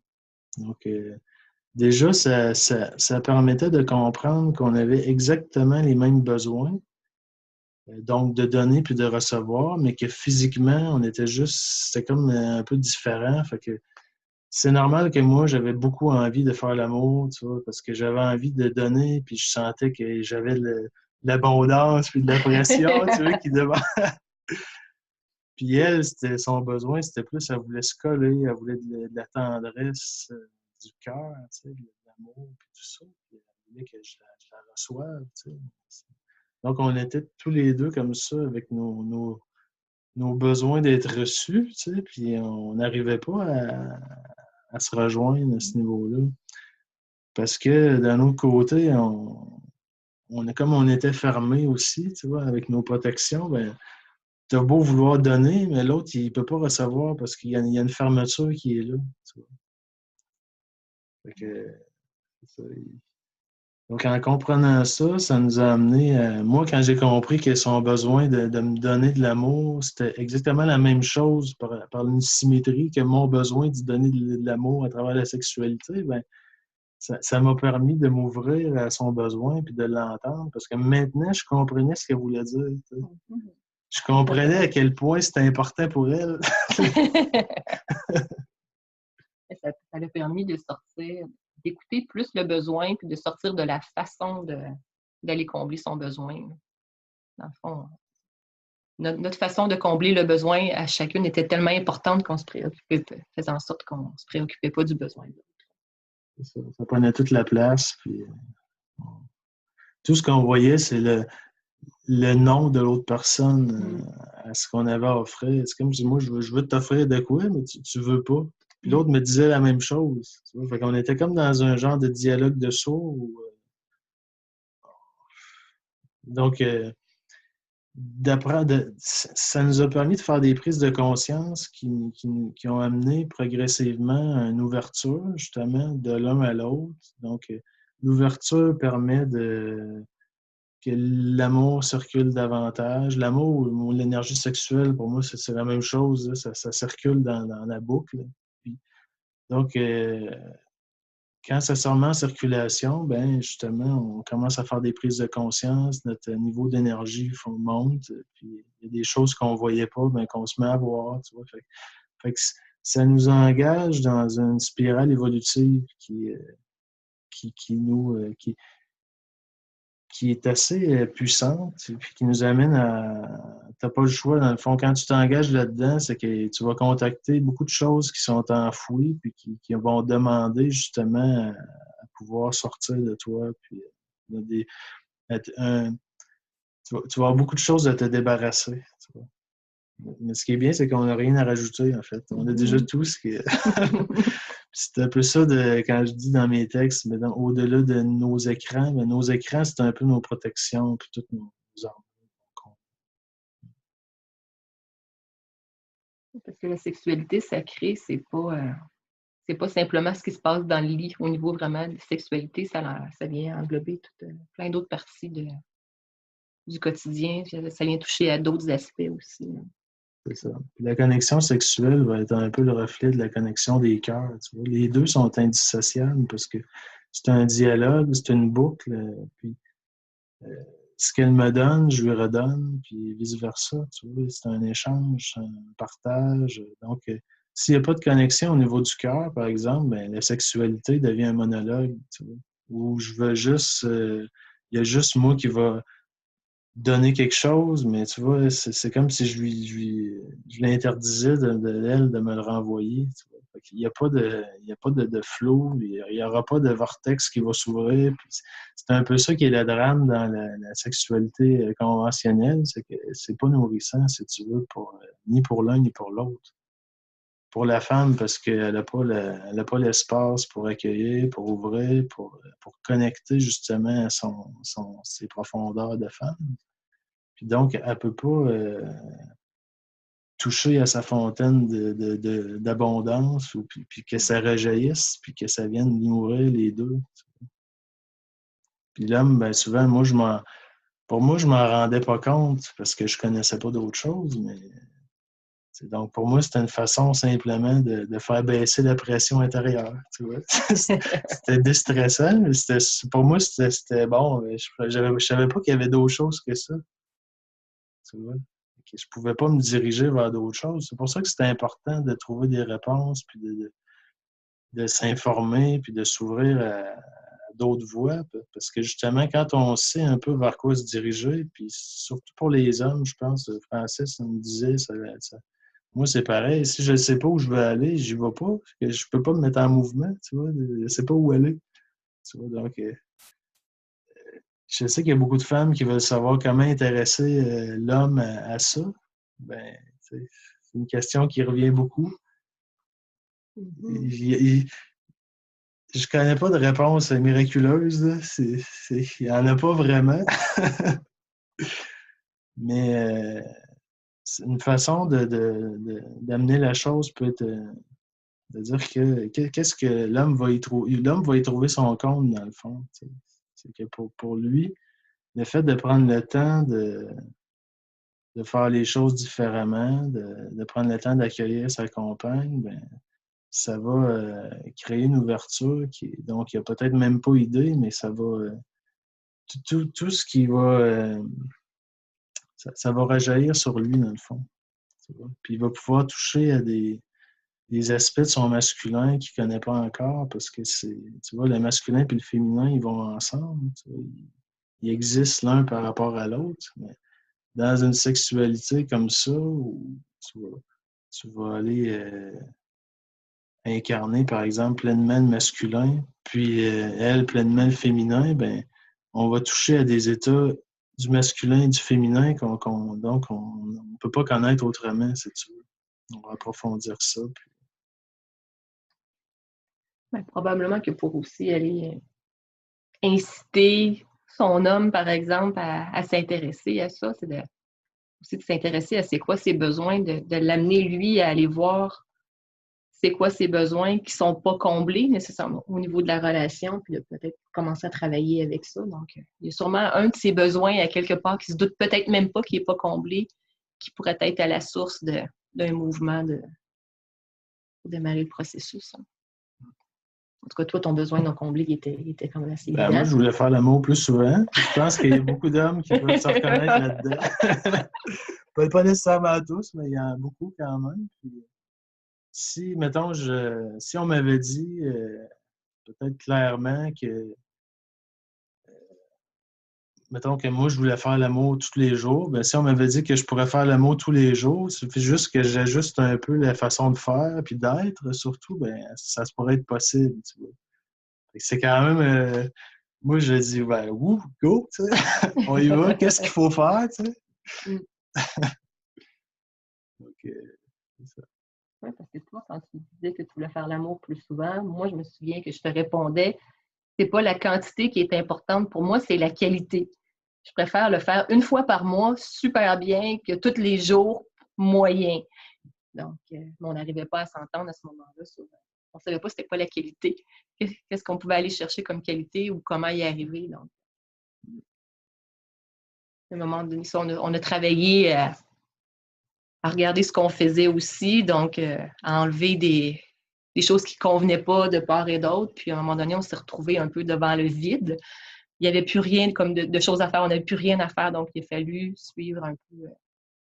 Donc, déjà, ça permettait de comprendre qu'on avait exactement les mêmes besoins, donc de donner puis de recevoir, mais que physiquement, on était juste, c'était comme un peu différent. Fait que c'est normal que moi, j'avais beaucoup envie de faire l'amour, tu vois, parce que j'avais envie de donner, puis je sentais que j'avais de l'abondance puis de la pression, tu vois, qui devait... Puis elle, c'était son besoin, c'était plus, elle voulait se coller, elle voulait de la tendresse du cœur, tu sais, de l'amour, puis tout ça. Puis elle voulait que je la reçoive, tu sais. Donc, on était tous les deux comme ça, avec nos besoins d'être reçus, tu sais, puis on n'arrivait pas à se rejoindre à ce niveau-là. Parce que d'un autre côté, on est comme on était fermés aussi, tu vois, avec nos protections, ben t'as beau vouloir donner, mais l'autre, il peut pas recevoir parce qu'il y a une fermeture qui est là, tu vois. Fait que, c'est ça. Donc, en comprenant ça, ça nous a amené à... Moi, quand j'ai compris que son besoin de me donner de l'amour, c'était exactement la même chose par une symétrie que mon besoin de donner de l'amour à travers la sexualité, ben ça m'a permis de m'ouvrir à son besoin puis de l'entendre parce que maintenant, je comprenais ce qu'elle voulait dire. Tu sais. Je comprenais à quel point c'était important pour elle. Ça a permis de sortir, d'écouter plus le besoin puis de sortir de la façon d'aller combler son besoin. Dans le fond, notre façon de combler le besoin à chacune était tellement importante qu'on se préoccupait, faisant en sorte qu'on ne se préoccupait pas du besoin de l'autre. Ça prenait toute la place. Puis, tout ce qu'on voyait, c'est le nom de l'autre personne à ce qu'on avait à offrir. C'est comme si moi, je veux t'offrir de quoi, mais tu veux pas. Puis l'autre me disait la même chose. Tu vois? Fait qu'on était comme dans un genre de dialogue de sourds. Donc, ça nous a permis de faire des prises de conscience qui ont amené progressivement à une ouverture, justement, de l'un à l'autre. Donc, l'ouverture permet que l'amour circule davantage. L'amour ou l'énergie sexuelle, pour moi, c'est la même chose. Là. Ça circule dans la boucle. Puis, donc, quand ça se remet en circulation, ben justement, on commence à faire des prises de conscience, notre niveau d'énergie monte, puis il y a des choses qu'on ne voyait pas, ben, qu'on se met à voir. Tu vois. Fait que ça nous engage dans une spirale évolutive qui est assez puissante, puis qui nous amène à... Tu n'as pas le choix, dans le fond, quand tu t'engages là-dedans, c'est que tu vas contacter beaucoup de choses qui sont enfouies, puis qui vont demander justement à pouvoir sortir de toi, puis tu vas avoir beaucoup de choses à te débarrasser. Tu vois. Mais ce qui est bien, c'est qu'on n'a rien à rajouter, en fait. On a déjà tout ce qui est... C'est un peu ça quand je dis dans mes textes, mais au-delà de nos écrans, mais nos écrans, c'est un peu nos protections puis toutes nos armes. Parce que la sexualité sacrée, c'est pas simplement ce qui se passe dans le lit. Au niveau vraiment de sexualité, ça vient englober plein d'autres parties du quotidien. Ça vient toucher à d'autres aspects aussi. C'est ça. Puis la connexion sexuelle va être un peu le reflet de la connexion des cœurs. Tu vois. Les deux sont indissociables parce que c'est un dialogue, c'est une boucle. Puis ce qu'elle me donne, je lui redonne, puis vice-versa. Tu vois. C'est un échange, c'est un partage. Donc, s'il n'y a pas de connexion au niveau du cœur, par exemple, ben, la sexualité devient un monologue. Tu vois, où je veux juste... il y a juste moi qui va donner quelque chose, mais tu vois, c'est comme si je l'interdisais d'elle de me le renvoyer. Tu vois. Il n'y a pas de flow, il n'y aura pas de vortex qui va s'ouvrir. C'est un peu ça qui est le drame dans la sexualité conventionnelle, c'est que c'est pas nourrissant, si tu veux, ni pour l'un ni pour l'autre. Pour la femme, parce qu'elle n'a pas l'espace pour accueillir, pour ouvrir, pour connecter justement à ses profondeurs de femme. Puis donc, elle ne peut pas toucher à sa fontaine d'abondance, puis que ça rejaillisse, puis que ça vienne nourrir les deux. Puis l'homme, bien souvent, pour moi, je m'en rendais pas compte parce que je connaissais pas d'autre chose, mais donc pour moi, c'était une façon simplement de faire baisser la pression intérieure. Tu vois? C'était déstressant, mais pour moi, c'était bon. Je savais pas qu'il y avait d'autres choses que ça. Tu vois? Je ne pouvais pas me diriger vers d'autres choses. C'est pour ça que c'était important de trouver des réponses, puis de s'informer, puis de s'ouvrir à d'autres voies. Parce que justement, quand on sait un peu vers quoi se diriger, puis surtout pour les hommes, je pense, Francis me disait, moi, c'est pareil. Si je ne sais pas où je veux aller, j'y vais pas. Je ne peux pas me mettre en mouvement, tu vois. Je ne sais pas où aller. Tu vois, donc, je sais qu'il y a beaucoup de femmes qui veulent savoir comment intéresser l'homme à ça. Ben, c'est une question qui revient beaucoup. Je ne connais pas de réponse miraculeuse. Là. Il n'y en a pas vraiment. Mais c'est une façon d'amener la chose peut être de dire qu'est-ce que l'homme va y trouver. L'homme va y trouver son compte, dans le fond. C'est que pour lui, le fait de prendre le temps de faire les choses différemment, de prendre le temps d'accueillir sa compagne, ben, ça va créer une ouverture donc il n'y a peut-être même pas idée, mais ça va tout ce qui va ça va rejaillir sur lui, dans le fond. Puis il va pouvoir toucher à des aspects de son masculin qu'il ne connaît pas encore, parce que tu vois, le masculin et le féminin, ils vont ensemble. Tu vois, ils existent l'un par rapport à l'autre, mais dans une sexualité comme ça, où tu vas aller incarner, par exemple, pleinement le masculin, puis elle, pleinement le féminin, ben, on va toucher à des états du masculin et du féminin donc on ne peut pas connaître autrement, si tu veux. On va approfondir ça. Puis Ben, probablement que pour aussi aller inciter son homme, par exemple, à s'intéresser à ça, c'est aussi de s'intéresser à c'est quoi ses besoins, de l'amener, lui, à aller voir c'est quoi ses besoins qui ne sont pas comblés nécessairement au niveau de la relation, puis de peut-être commencer à travailler avec ça. Donc, il y a sûrement un de ses besoins à quelque part qui se doute peut-être même pas qu'il n'est pas comblé, qui pourrait être à la source d'un mouvement pour démarrer le processus. En tout cas, toi, ton besoin non comblé, il était quand même assez évident. Moi, je voulais faire l'amour plus souvent. Je pense qu'il y a beaucoup d'hommes qui peuvent se reconnaître là-dedans. Peut-être pas nécessairement tous, mais il y en a beaucoup quand même. Puis, si, mettons, si on m'avait dit peut-être clairement que mettons que moi, je voulais faire l'amour tous les jours, ben si on m'avait dit que je pourrais faire l'amour tous les jours, il suffit juste que j'ajuste un peu la façon de faire puis d'être, surtout, ben ça se pourrait être possible, tu vois. C'est quand même... moi, je dis, ben, go, tu sais. On y va, qu'est-ce qu'il faut faire, tu sais. Donc, c'est ça. Oui, parce que toi, quand tu disais que tu voulais faire l'amour plus souvent, moi, je me souviens que je te répondais, c'est pas la quantité qui est importante pour moi, c'est la qualité. Je préfère le faire une fois par mois, super bien, que tous les jours, moyen. Donc, on n'arrivait pas à s'entendre à ce moment-là. On ne savait pas c'était quoi la qualité. Qu'est-ce qu'on pouvait aller chercher comme qualité ou comment y arriver. Donc, à un moment donné, on a travaillé à regarder ce qu'on faisait aussi, donc à enlever des choses qui ne convenaient pas de part et d'autre. Puis, à un moment donné, on s'est retrouvés un peu devant le vide. Il n'y avait plus rien comme de choses à faire. On n'avait plus rien à faire. Donc, il a fallu suivre un peu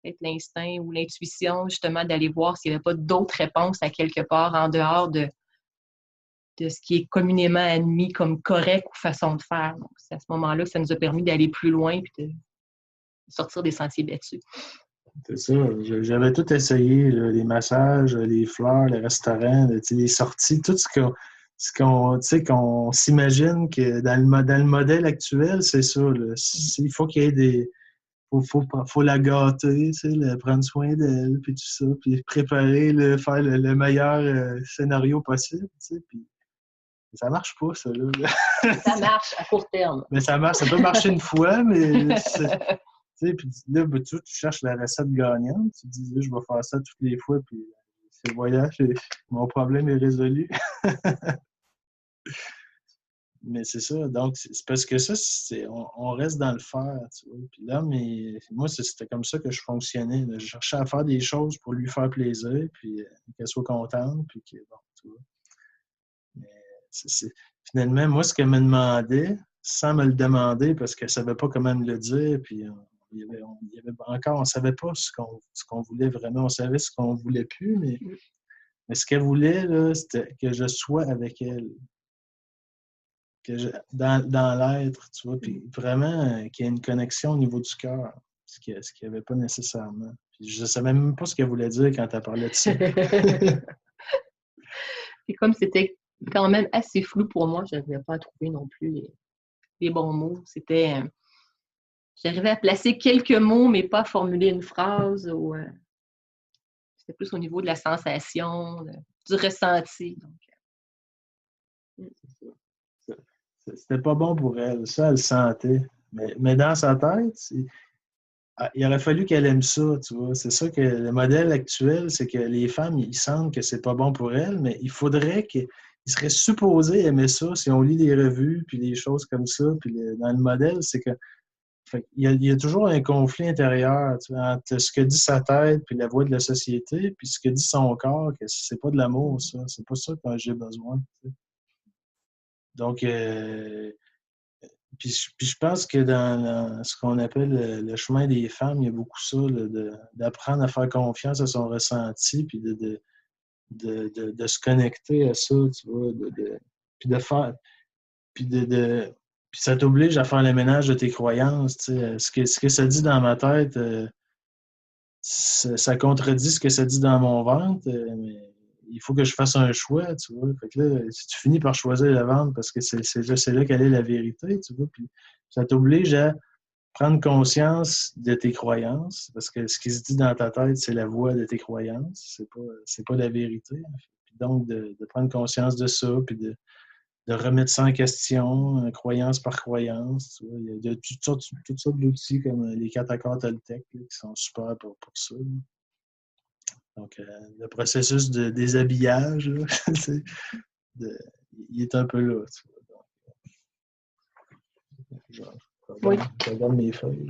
peut-être l'instinct ou l'intuition, justement, d'aller voir s'il n'y avait pas d'autres réponses à quelque part en dehors de ce qui est communément admis comme correct ou façon de faire. Donc, c'est à ce moment-là que ça nous a permis d'aller plus loin et de sortir des sentiers battus. C'est ça. J'avais tout essayé, là, les massages, les fleurs, les restaurants, les sorties, tout qu'on s'imagine que dans le modèle actuel, c'est ça. Là. Il faut qu'il y ait des... faut la gâter, prendre soin d'elle, puis tout ça, puis préparer, faire le meilleur scénario possible, puis ça marche pas, ça, là. Ça marche à court terme. Mais ça marche, ça peut marcher une fois, mais puis là, ben, tu cherches la recette gagnante, tu te dis, je vais faire ça toutes les fois, puis c'est le voyage, et mon problème est résolu. Mais c'est ça, donc c'est parce que ça, on reste dans le faire, tu vois. Puis là, moi, c'était comme ça que je fonctionnais. Là. Je cherchais à faire des choses pour lui faire plaisir, puis qu'elle soit contente, puis que, bon, tu vois. Mais finalement, moi, ce qu'elle me demandait, sans me le demander, parce qu'elle ne savait pas comment me le dire, puis on ne savait pas ce qu'on voulait vraiment. On savait ce qu'on ne voulait plus, mais ce qu'elle voulait, là, c'était que je sois avec elle. Dans l'être, tu vois, puis vraiment qu'il y ait une connexion au niveau du cœur, ce qu'il n'y avait pas nécessairement. Puis je ne savais même pas ce qu'elle voulait dire quand elle parlait de ça. Et comme c'était quand même assez flou pour moi, je n'arrivais pas à trouver non plus les bons mots. J'arrivais à placer quelques mots, mais pas à formuler une phrase. C'était plus au niveau de la sensation, du ressenti. Donc, c'était pas bon pour elle. Ça, elle le sentait. Mais dans sa tête, il aurait fallu qu'elle aime ça, tu vois. C'est ça que le modèle actuel, c'est que les femmes, ils sentent que c'est pas bon pour elles, mais il faudrait qu'ils seraient supposés aimer ça si on lit les revues, puis les choses comme ça. Puis dans le modèle, c'est que il y a toujours un conflit intérieur, tu vois, entre ce que dit sa tête puis la voix de la société, puis ce que dit son corps, que c'est pas de l'amour, ça. C'est pas ça que j'ai besoin. Tu sais. Donc, puis je pense que dans ce qu'on appelle le chemin des femmes, il y a beaucoup ça, là, d'apprendre à faire confiance à son ressenti, puis de se connecter à ça, tu vois, puis de faire, puis puis ça t'oblige à faire le ménage de tes croyances, tu sais. Ce que ça dit dans ma tête, ça contredit ce que ça dit dans mon ventre, mais il faut que je fasse un choix, tu vois. Fait que là, si tu finis par choisir le ventre parce que c'est là qu'elle est la vérité, tu vois. Puis ça t'oblige à prendre conscience de tes croyances, parce que ce qui se dit dans ta tête, c'est la voix de tes croyances, c'est pas la vérité. Puis donc, de prendre conscience de ça, puis de remettre ça en question, croyance par croyance. Tu vois. Il y a toutes sortes d'outils comme les 4 accords Toltec qui sont super pour ça. Donc, le processus de déshabillage, là, il est un peu là. Tu vois. Donc, je regarde mes feuilles.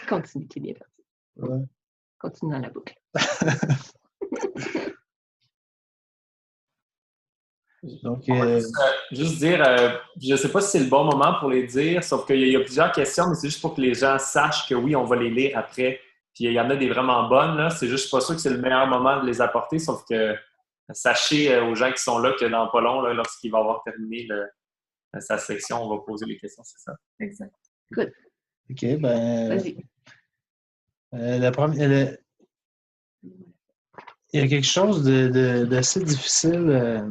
Continue, t'es bien parti. Ouais. Continue dans la boucle. Donc, juste dire, je ne sais pas si c'est le bon moment pour les dire, sauf qu'il y a plusieurs questions, mais c'est juste pour que les gens sachent que oui, on va les lire après. Puis il y en a des vraiment bonnes, là. C'est juste pas sûr que c'est le meilleur moment de les apporter, sauf que sachez aux gens qui sont là que dans pas long, là, lorsqu'il va avoir terminé sa section, on va poser les questions, c'est ça. Exact. Good. OK, ben. Vas-y. La première. Il y a quelque chose d'assez difficile.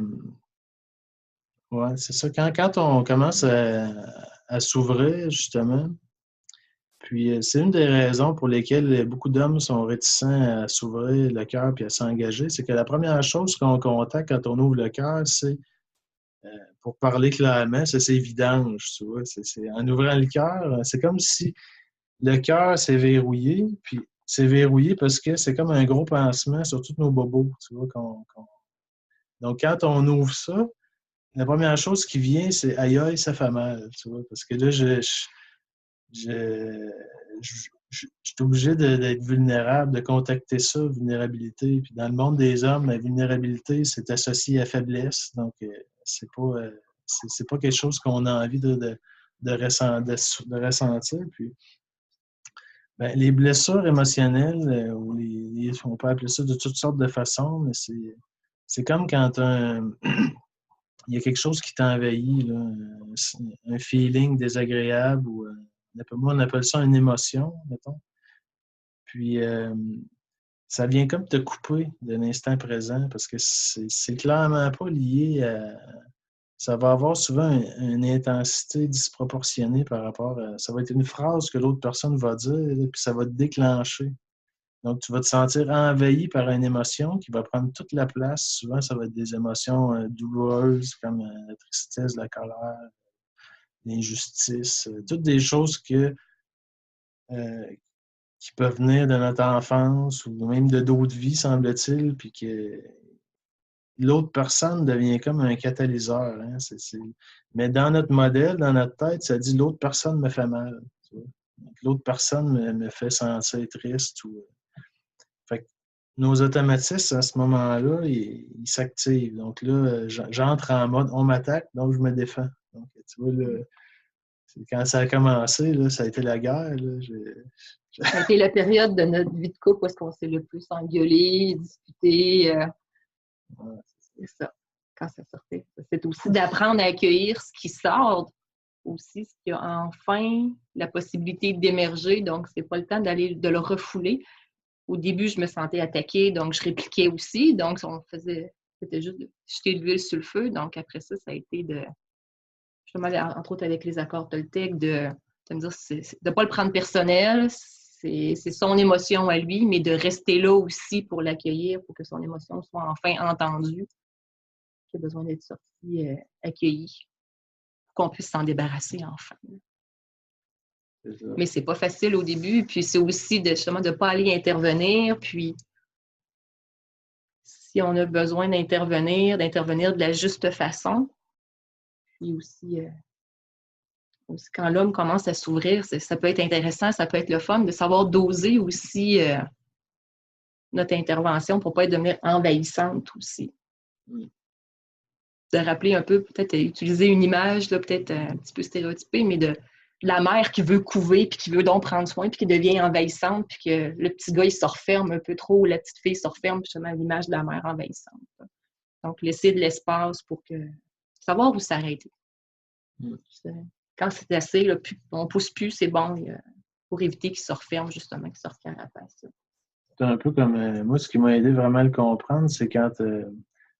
Ouais, c'est ça. Quand on commence à s'ouvrir, justement, puis c'est une des raisons pour lesquelles beaucoup d'hommes sont réticents à s'ouvrir le cœur puis à s'engager, c'est que la première chose qu'on contacte quand on ouvre le cœur, c'est, pour parler clairement, c'est vidange, tu vois. En ouvrant le cœur, c'est comme si le cœur s'est verrouillé, puis c'est verrouillé parce que c'est comme un gros pansement sur tous nos bobos, tu vois. Donc, quand on ouvre ça, la première chose qui vient, c'est aïe aïe, ça fait mal, tu vois, parce que là, je suis obligé d'être vulnérable, de contacter ça, vulnérabilité. Puis dans le monde des hommes, la vulnérabilité, c'est associé à faiblesse, donc c'est pas quelque chose qu'on a envie de ressentir. Puis, ben, les blessures émotionnelles, on peut appeler ça de toutes sortes de façons, mais c'est comme quand il y a quelque chose qui t'envahit, là, un feeling désagréable ou moi on appelle ça une émotion, mettons. Puis ça vient comme te couper de l'instant présent parce que c'est clairement pas lié à. Ça va avoir souvent une intensité disproportionnée par rapport à. Ça va être une phrase que l'autre personne va dire, là, puis ça va te déclencher. Donc, tu vas te sentir envahi par une émotion qui va prendre toute la place. Souvent, ça va être des émotions douloureuses comme la tristesse, la colère, l'injustice, toutes des choses qui peuvent venir de notre enfance ou même de d'autres vies, semble-t-il, puis que l'autre personne devient comme un catalyseur. Hein? Mais dans notre modèle, dans notre tête, ça dit l'autre personne me fait mal. Tu vois? Donc, l'autre personne me fait sentir triste. Fait que nos automatismes, à ce moment-là, ils s'activent. Donc là, j'entre en mode on m'attaque, donc je me défends. Donc, tu vois, quand ça a commencé, là, ça a été la guerre. Là, Ça a été la période de notre vie de couple où est-ce qu'on s'est le plus engueulé, discuté. Ouais. C'est ça, quand ça sortait. C'est aussi d'apprendre à accueillir ce qui sort, aussi ce qui a enfin la possibilité d'émerger. Donc, c'est pas le temps de le refouler. Au début, je me sentais attaquée, donc je répliquais aussi. Donc, c'était juste de jeter de l'huile sur le feu. Donc, après ça, ça a été justement, entre autres avec les accords Toltec, de me dire de ne pas le prendre personnel, c'est son émotion à lui, mais de rester là aussi pour l'accueillir, pour que son émotion soit enfin entendue, qu'il a besoin d'être sorti, accueilli, pour qu'on puisse s'en débarrasser enfin. Mais c'est pas facile au début, puis c'est aussi justement de ne pas aller intervenir, puis si on a besoin d'intervenir de la juste façon, puis aussi quand l'homme commence à s'ouvrir, ça peut être intéressant, ça peut être le fun de savoir doser aussi notre intervention pour ne pas devenir envahissante aussi. De rappeler un peu, peut-être utiliser une image, là, peut-être un petit peu stéréotypée, mais de la mère qui veut couver, puis qui veut donc prendre soin, puis qui devient envahissante, puis que le petit gars, il se referme un peu trop, ou la petite fille se referme, puis justement l'image de la mère envahissante. Donc, laisser de l'espace pour savoir où s'arrêter. Quand c'est assez, là, on ne pousse plus, c'est bon, pour éviter qu'il se referme, justement, qu'il se recarapace. C'est un peu comme, moi, ce qui m'a aidé vraiment à le comprendre, c'est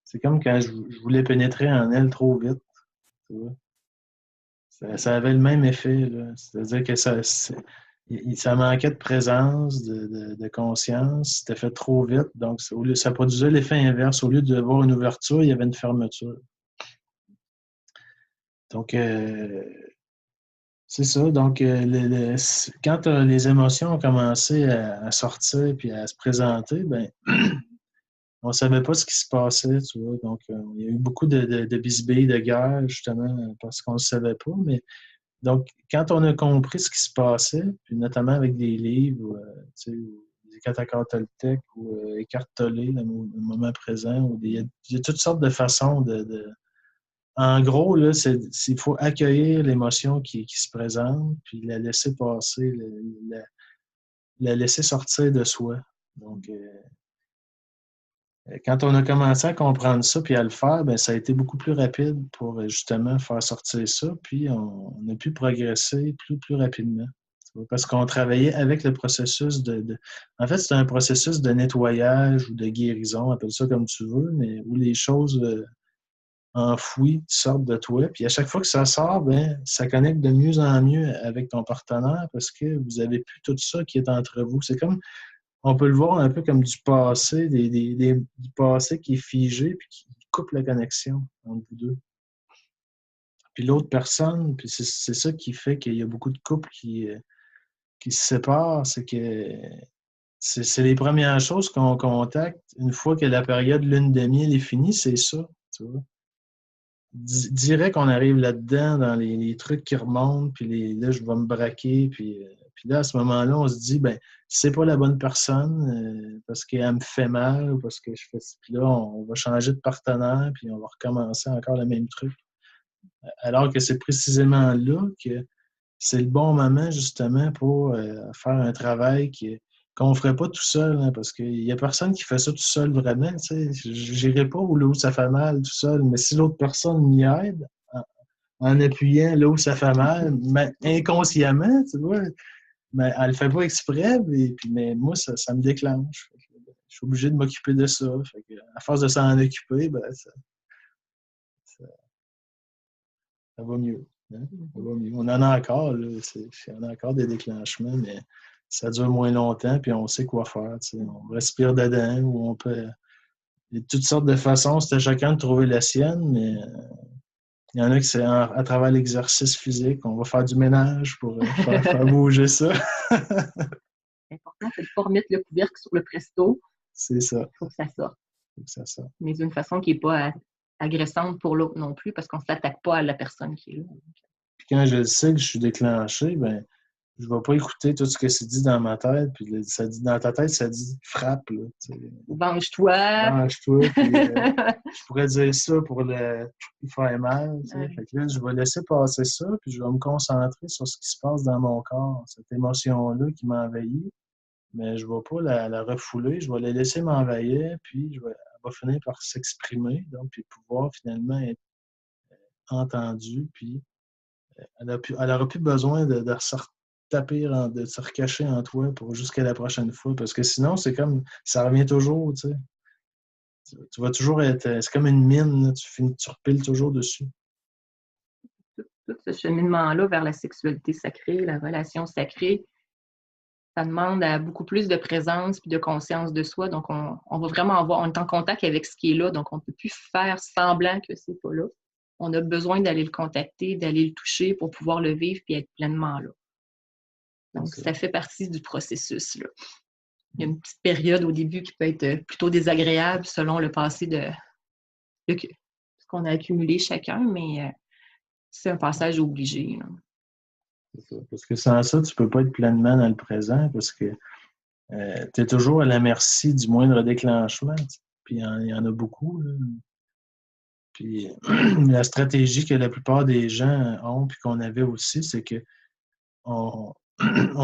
c'est comme quand je voulais pénétrer en elle trop vite. Tu vois? Ça avait le même effet. Là. C'est-à-dire que Ça manquait de présence, de conscience. C'était fait trop vite. Donc, ça produisait l'effet inverse. Au lieu d'avoir une ouverture, il y avait une fermeture. Donc, c'est ça. Donc, quand les émotions ont commencé à sortir puis à se présenter, ben, on ne savait pas ce qui se passait, tu vois. Donc, il y a eu beaucoup de bisbilles de guerre, justement, parce qu'on ne le savait pas. Mais donc, quand on a compris ce qui se passait, puis notamment avec des livres, tu sais, des catacomбes toltèques ou Eckhart Tolle, le moment présent, ou il y a toutes sortes de façons En gros, là, il faut accueillir l'émotion qui se présente, puis la laisser passer, la laisser sortir de soi. Donc, quand on a commencé à comprendre ça puis à le faire, ben ça a été beaucoup plus rapide pour justement faire sortir ça, puis on a pu progresser plus rapidement. Parce qu'on travaillait avec le processus En fait, c'est un processus de nettoyage ou de guérison, appelle ça comme tu veux, mais où les choses enfouies sortent de toi. Puis à chaque fois que ça sort, ben, ça connecte de mieux en mieux avec ton partenaire parce que vous avez plus tout ça qui est entre vous. C'est comme on peut le voir un peu comme du passé, du passé qui est figé puis qui coupe la connexion entre vous deux. Puis l'autre personne, puis c'est ça qui fait qu'il y a beaucoup de couples qui se séparent, c'est que c'est les premières choses qu'on contacte une fois que la période lune de miel est finie, c'est ça, tu vois. Direct qu'on arrive là-dedans, dans les trucs qui remontent, puis là, je vais me braquer, puis là, à ce moment-là, on se dit, ben, c'est pas la bonne personne parce qu'elle me fait mal ou parce que je fais ça. Puis là, on va changer de partenaire, puis on va recommencer encore le même truc. Alors que c'est précisément là que c'est le bon moment, justement, pour faire un travail qu'on ne ferait pas tout seul, hein, parce qu'il n'y a personne qui fait ça tout seul vraiment. Je n'irai pas là où ça fait mal tout seul, mais si l'autre personne m'y aide, en appuyant là où ça fait mal, mais inconsciemment, tu vois, mais elle ne le fait pas exprès, mais moi, ça me déclenche. Je suis obligé de m'occuper de ça. À force de s'en occuper, ben, ça va mieux. Hein? Ça va mieux. On en a encore, là, on a encore des déclenchements, mais ça dure moins longtemps, puis on sait quoi faire. On respire dedans, ou on peut. Il y a toutes sortes de façons, c'est à chacun de trouver la sienne, mais il y en a qui c'est à travers l'exercice physique. On va faire du ménage pour faire bouger ça. L'important, c'est de ne pas remettre le couvercle sur le presto. C'est ça. Il faut que ça sorte. Faut que ça sorte. Mais d'une façon qui n'est pas agressante pour l'autre non plus, parce qu'on ne s'attaque pas à la personne qui est là. Puis quand je sais que je suis déclenché, ben je ne vais pas écouter tout ce que c'est dit dans ma tête. Puis ça dit, dans ta tête, ça dit frappe. Là, venge-toi. Venge-toi. Puis, je pourrais dire ça pour le faire mal. Fait que là, je vais laisser passer ça, puis je vais me concentrer sur ce qui se passe dans mon corps, cette émotion-là qui m'envahit. Mais je ne vais pas la refouler, je vais la laisser m'envahir, puis elle va finir par s'exprimer, donc puis pouvoir finalement être entendue, puis elle n'aura plus besoin de se taper, de se recacher en toi pour jusqu'à la prochaine fois, parce que sinon, c'est comme, ça revient toujours, tu sais. Tu vas toujours être, c'est comme une mine, là, tu repiles toujours dessus. Tout ce cheminement-là vers la sexualité sacrée, la relation sacrée, ça demande à beaucoup plus de présence et de conscience de soi. Donc, on va vraiment on est en contact avec ce qui est là. Donc, on ne peut plus faire semblant que c'est pas là. On a besoin d'aller le contacter, d'aller le toucher pour pouvoir le vivre et être pleinement là. Donc, ça fait partie du processus, là. Il y a une petite période au début qui peut être plutôt désagréable selon le passé de ce qu'on a accumulé chacun, mais c'est un passage obligé, là. C'est ça. Parce que sans ça, tu ne peux pas être pleinement dans le présent parce que tu es toujours à la merci du moindre déclenchement. Puis il y en a beaucoup. Là. Puis la stratégie que la plupart des gens ont, puis qu'on avait aussi, c'est que on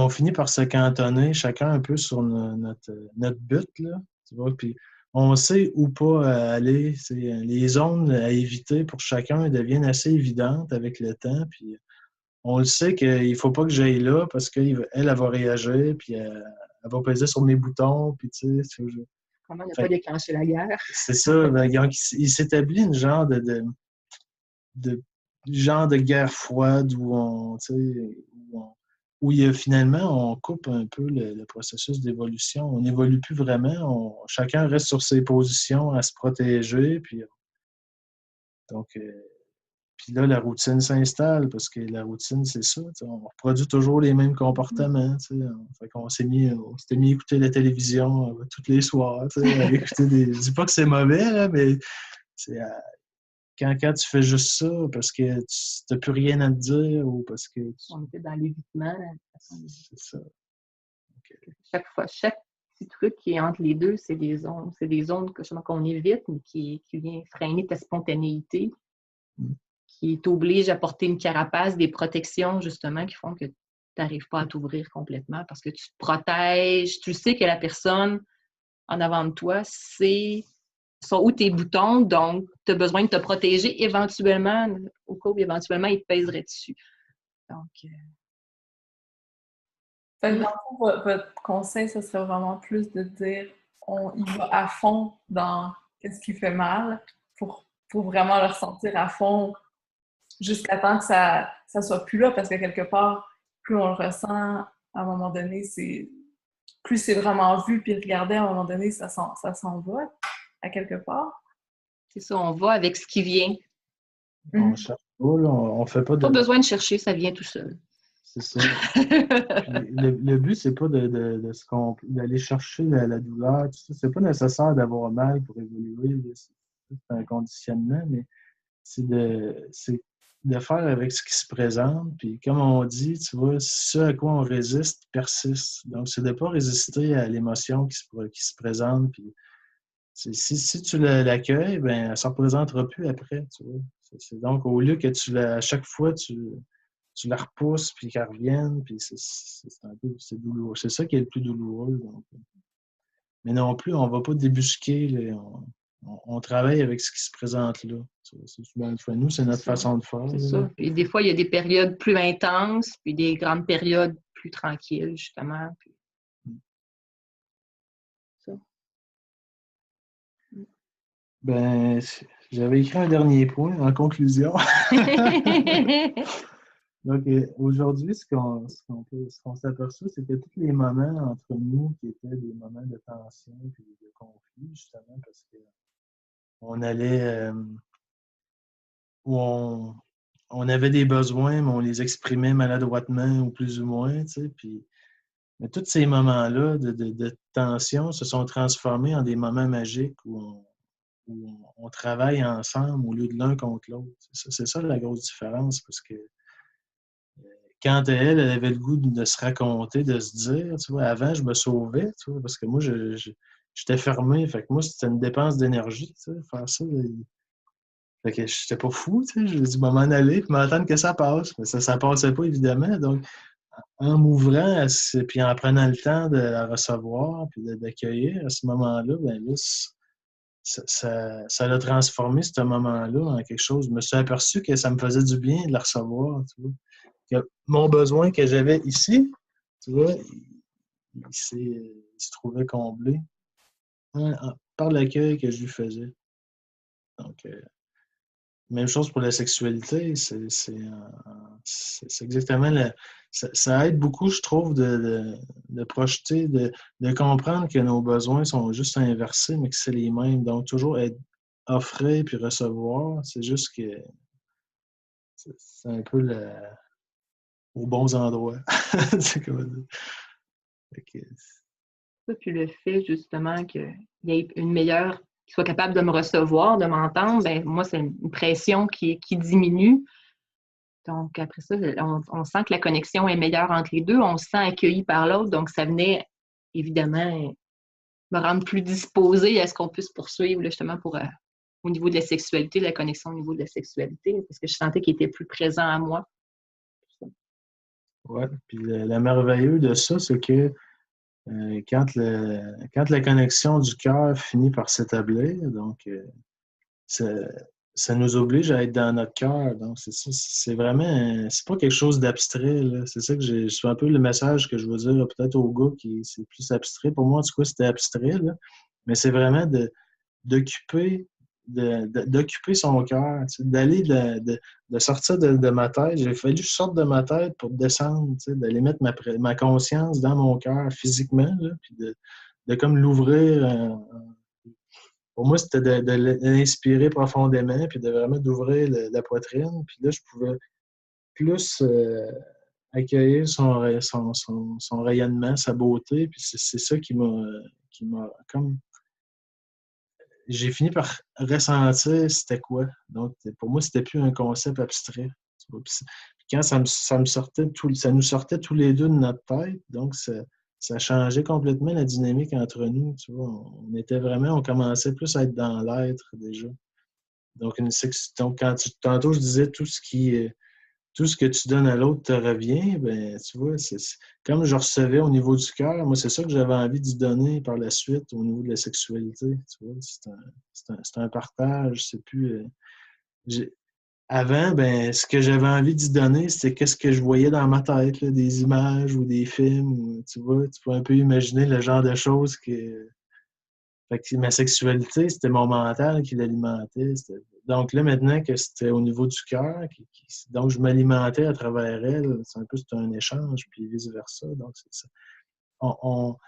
finit par se cantonner chacun un peu sur notre but. Là, tu vois? Puis on sait où pas aller. Les zones à éviter pour chacun deviennent assez évidentes avec le temps. Puis on le sait qu'il ne faut pas que j'aille là parce qu'elle va réagir, puis elle va peser sur mes boutons, puis tu sais... Comment ne pas déclencher la guerre? C'est ça. Ben, il s'établit une genre de guerre froide où où finalement, on coupe un peu le processus d'évolution. On n'évolue plus vraiment. Chacun reste sur ses positions à se protéger. Donc, puis là, la routine s'installe parce que la routine, c'est ça. On reproduit toujours les mêmes comportements. Fait qu'on s'était mis à écouter la télévision tous les soirs. À écouter je dis pas que c'est mauvais, là, mais c'est quand tu fais juste ça parce que tu n'as plus rien à te dire ou parce que On était dans l'évitement. C'est ça. Chaque petit truc qui est entre les deux, c'est des zones. C'est des zones qu'on évite, mais qui vient freiner ta spontanéité, qui t'oblige à porter une carapace, des protections, justement, qui font que tu n'arrives pas à t'ouvrir complètement parce que tu te protèges. Tu sais que la personne en avant de toi, sont où tes boutons, donc tu as besoin de te protéger éventuellement, au cas où éventuellement il te pèserait dessus. Donc, Fait que dans le fond, votre conseil, ce serait vraiment plus de dire on y va à fond dans ce qui fait mal pour vraiment le ressentir à fond jusqu'à temps que ça soit plus là, parce que quelque part, plus on le ressent, à un moment donné, plus c'est vraiment vu puis regardé, à un moment donné, ça s'en va à quelque part. c'est ça, on va avec ce qui vient. On cherche pas, là, on fait pas de... Pas besoin de chercher, ça vient tout seul. C'est ça. Puis le but, c'est pas d'aller chercher la douleur, tout ça. C'est pas nécessaire d'avoir mal pour évoluer. C'est un conditionnement, mais c'est de faire avec ce qui se présente. Puis comme on dit, tu vois, ce à quoi on résiste persiste. Donc, c'est de ne pas résister à l'émotion qui se présente. Puis si tu l'accueilles, ben, elle ne se représentera plus après, tu vois. Donc, au lieu que à chaque fois, tu la repousses, puis qu'elle revienne, puis c'est douloureux. C'est ça qui est le plus douloureux. Donc. Mais non plus, on ne va pas débusquer. Là, on travaille avec ce qui se présente là. Nous, c'est notre façon de faire. C'est ça. Puis des fois, il y a des périodes plus intenses, puis des grandes périodes plus tranquilles, justement. Puis... ça. Ben, j'avais écrit un dernier point en conclusion. Donc, aujourd'hui, ce qu'on s'aperçoit, c'est que tous les moments entre nous qui étaient des moments de tension et de conflit, justement, parce qu'on allait où on avait des besoins, mais on les exprimait maladroitement ou plus ou moins, tu sais, mais tous ces moments-là de tension se sont transformés en des moments magiques où on travaille ensemble au lieu de l'un contre l'autre. C'est ça la grosse différence, parce que quand elle avait le goût de se raconter, de se dire, tu vois, avant, je me sauvais, tu vois, parce que moi, j'étais fermé, fait que moi, c'était une dépense d'énergie, tu sais, faire ça. Fait que j'étais pas fou, tu sais, je dis, m'en aller, puis m'attendre que ça passe. Mais ça passait pas, évidemment, donc en m'ouvrant, puis en prenant le temps de la recevoir, puis d'accueillir à ce moment-là, ben là, ça l'a transformé, ce moment-là, en quelque chose. Je me suis aperçu que ça me faisait du bien de la recevoir, tu vois. Que mon besoin que j'avais ici, tu vois, il se trouvait comblé par l'accueil que je lui faisais. Donc, même chose pour la sexualité, c'est exactement ça aide beaucoup, je trouve, de projeter, de comprendre que nos besoins sont juste inversés, mais que c'est les mêmes. Donc, toujours être offrir puis recevoir, c'est juste que c'est un peu aux bons endroits. C'est comment dire. Ça, puis le fait, justement, qu'il y ait une meilleure, qu'il soit capable de me recevoir, de m'entendre, ben moi, c'est une pression qui diminue. Donc, après ça, on sent que la connexion est meilleure entre les deux, on se sent accueilli par l'autre, donc ça venait, évidemment, me rendre plus disposée à ce qu'on puisse poursuivre, là, justement, au niveau de la sexualité, la connexion au niveau de la sexualité, parce que je sentais qu'il était plus présent à moi. Oui, puis le merveilleux de ça, c'est que quand la connexion du cœur finit par s'établir, donc ça nous oblige à être dans notre cœur. Donc, c'est vraiment, c'est pas quelque chose d'abstrait. C'est ça que c'est un peu le message que je veux dire peut-être aux gars qui c'est plus abstrait. Pour moi, en tout cas, c'était abstrait. Là. Mais c'est vraiment d'occuper d'occuper son cœur, d'aller de sortir de ma tête. J'ai fallu que je sorte de ma tête pour descendre, d'aller mettre ma conscience dans mon cœur physiquement, là, puis de comme l'ouvrir. Pour moi, c'était de l'inspirer profondément, puis de vraiment d'ouvrir la poitrine. Puis là, je pouvais plus accueillir son rayonnement, sa beauté. Puis c'est ça qui m'a comme... J'ai fini par ressentir c'était quoi. Donc, pour moi, c'était plus un concept abstrait. Puis quand ça nous sortait tous les deux de notre tête, donc ça changeait complètement la dynamique entre nous. Tu vois. On commençait plus à être dans l'être déjà. Donc, tantôt, je disais tout ce que tu donnes à l'autre te revient, ben, tu vois, comme je recevais au niveau du cœur, moi, c'est ça que j'avais envie d'y donner par la suite au niveau de la sexualité. Tu vois, c'est un partage, c'est plus. Avant, ben, ce que j'avais envie d'y donner, c'était qu'est-ce que je voyais dans ma tête, là, des images ou des films. Tu vois, tu peux un peu imaginer le genre de choses que. Fait que ma sexualité, c'était mon mental qui l'alimentait. Donc là, maintenant que c'était au niveau du cœur, donc je m'alimentais à travers elle, c'est un échange, puis vice-versa. Donc, c'est ça. On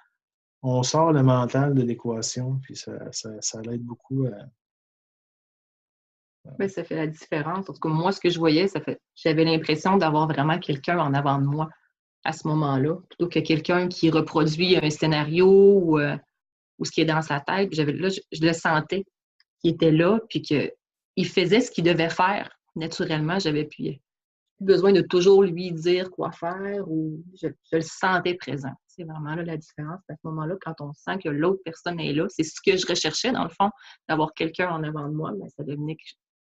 sort le mental de l'équation, puis ça l'aide beaucoup à... Oui, ça fait la différence. En tout cas, moi, ce que je voyais, j'avais l'impression d'avoir vraiment quelqu'un en avant de moi à ce moment-là, plutôt que quelqu'un qui reproduit un scénario ou ce qui est dans sa tête. Là, je le sentais qu'il était là, puis qu'il faisait ce qu'il devait faire. Naturellement, j'avais plus besoin de toujours lui dire quoi faire ou je le sentais présent. C'est vraiment là la différence. À ce moment-là, quand on sent que l'autre personne est là, c'est ce que je recherchais, dans le fond, d'avoir quelqu'un en avant de moi, mais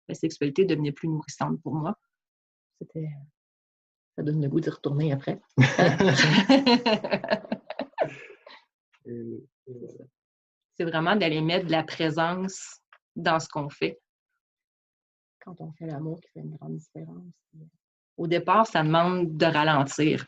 la sexualité devenait plus nourrissante pour moi. Ça donne le goût d'y retourner après. C'est vraiment d'aller mettre de la présence dans ce qu'on fait. Quand on fait l'amour, qui fait une grande différence. Au départ, ça demande de ralentir.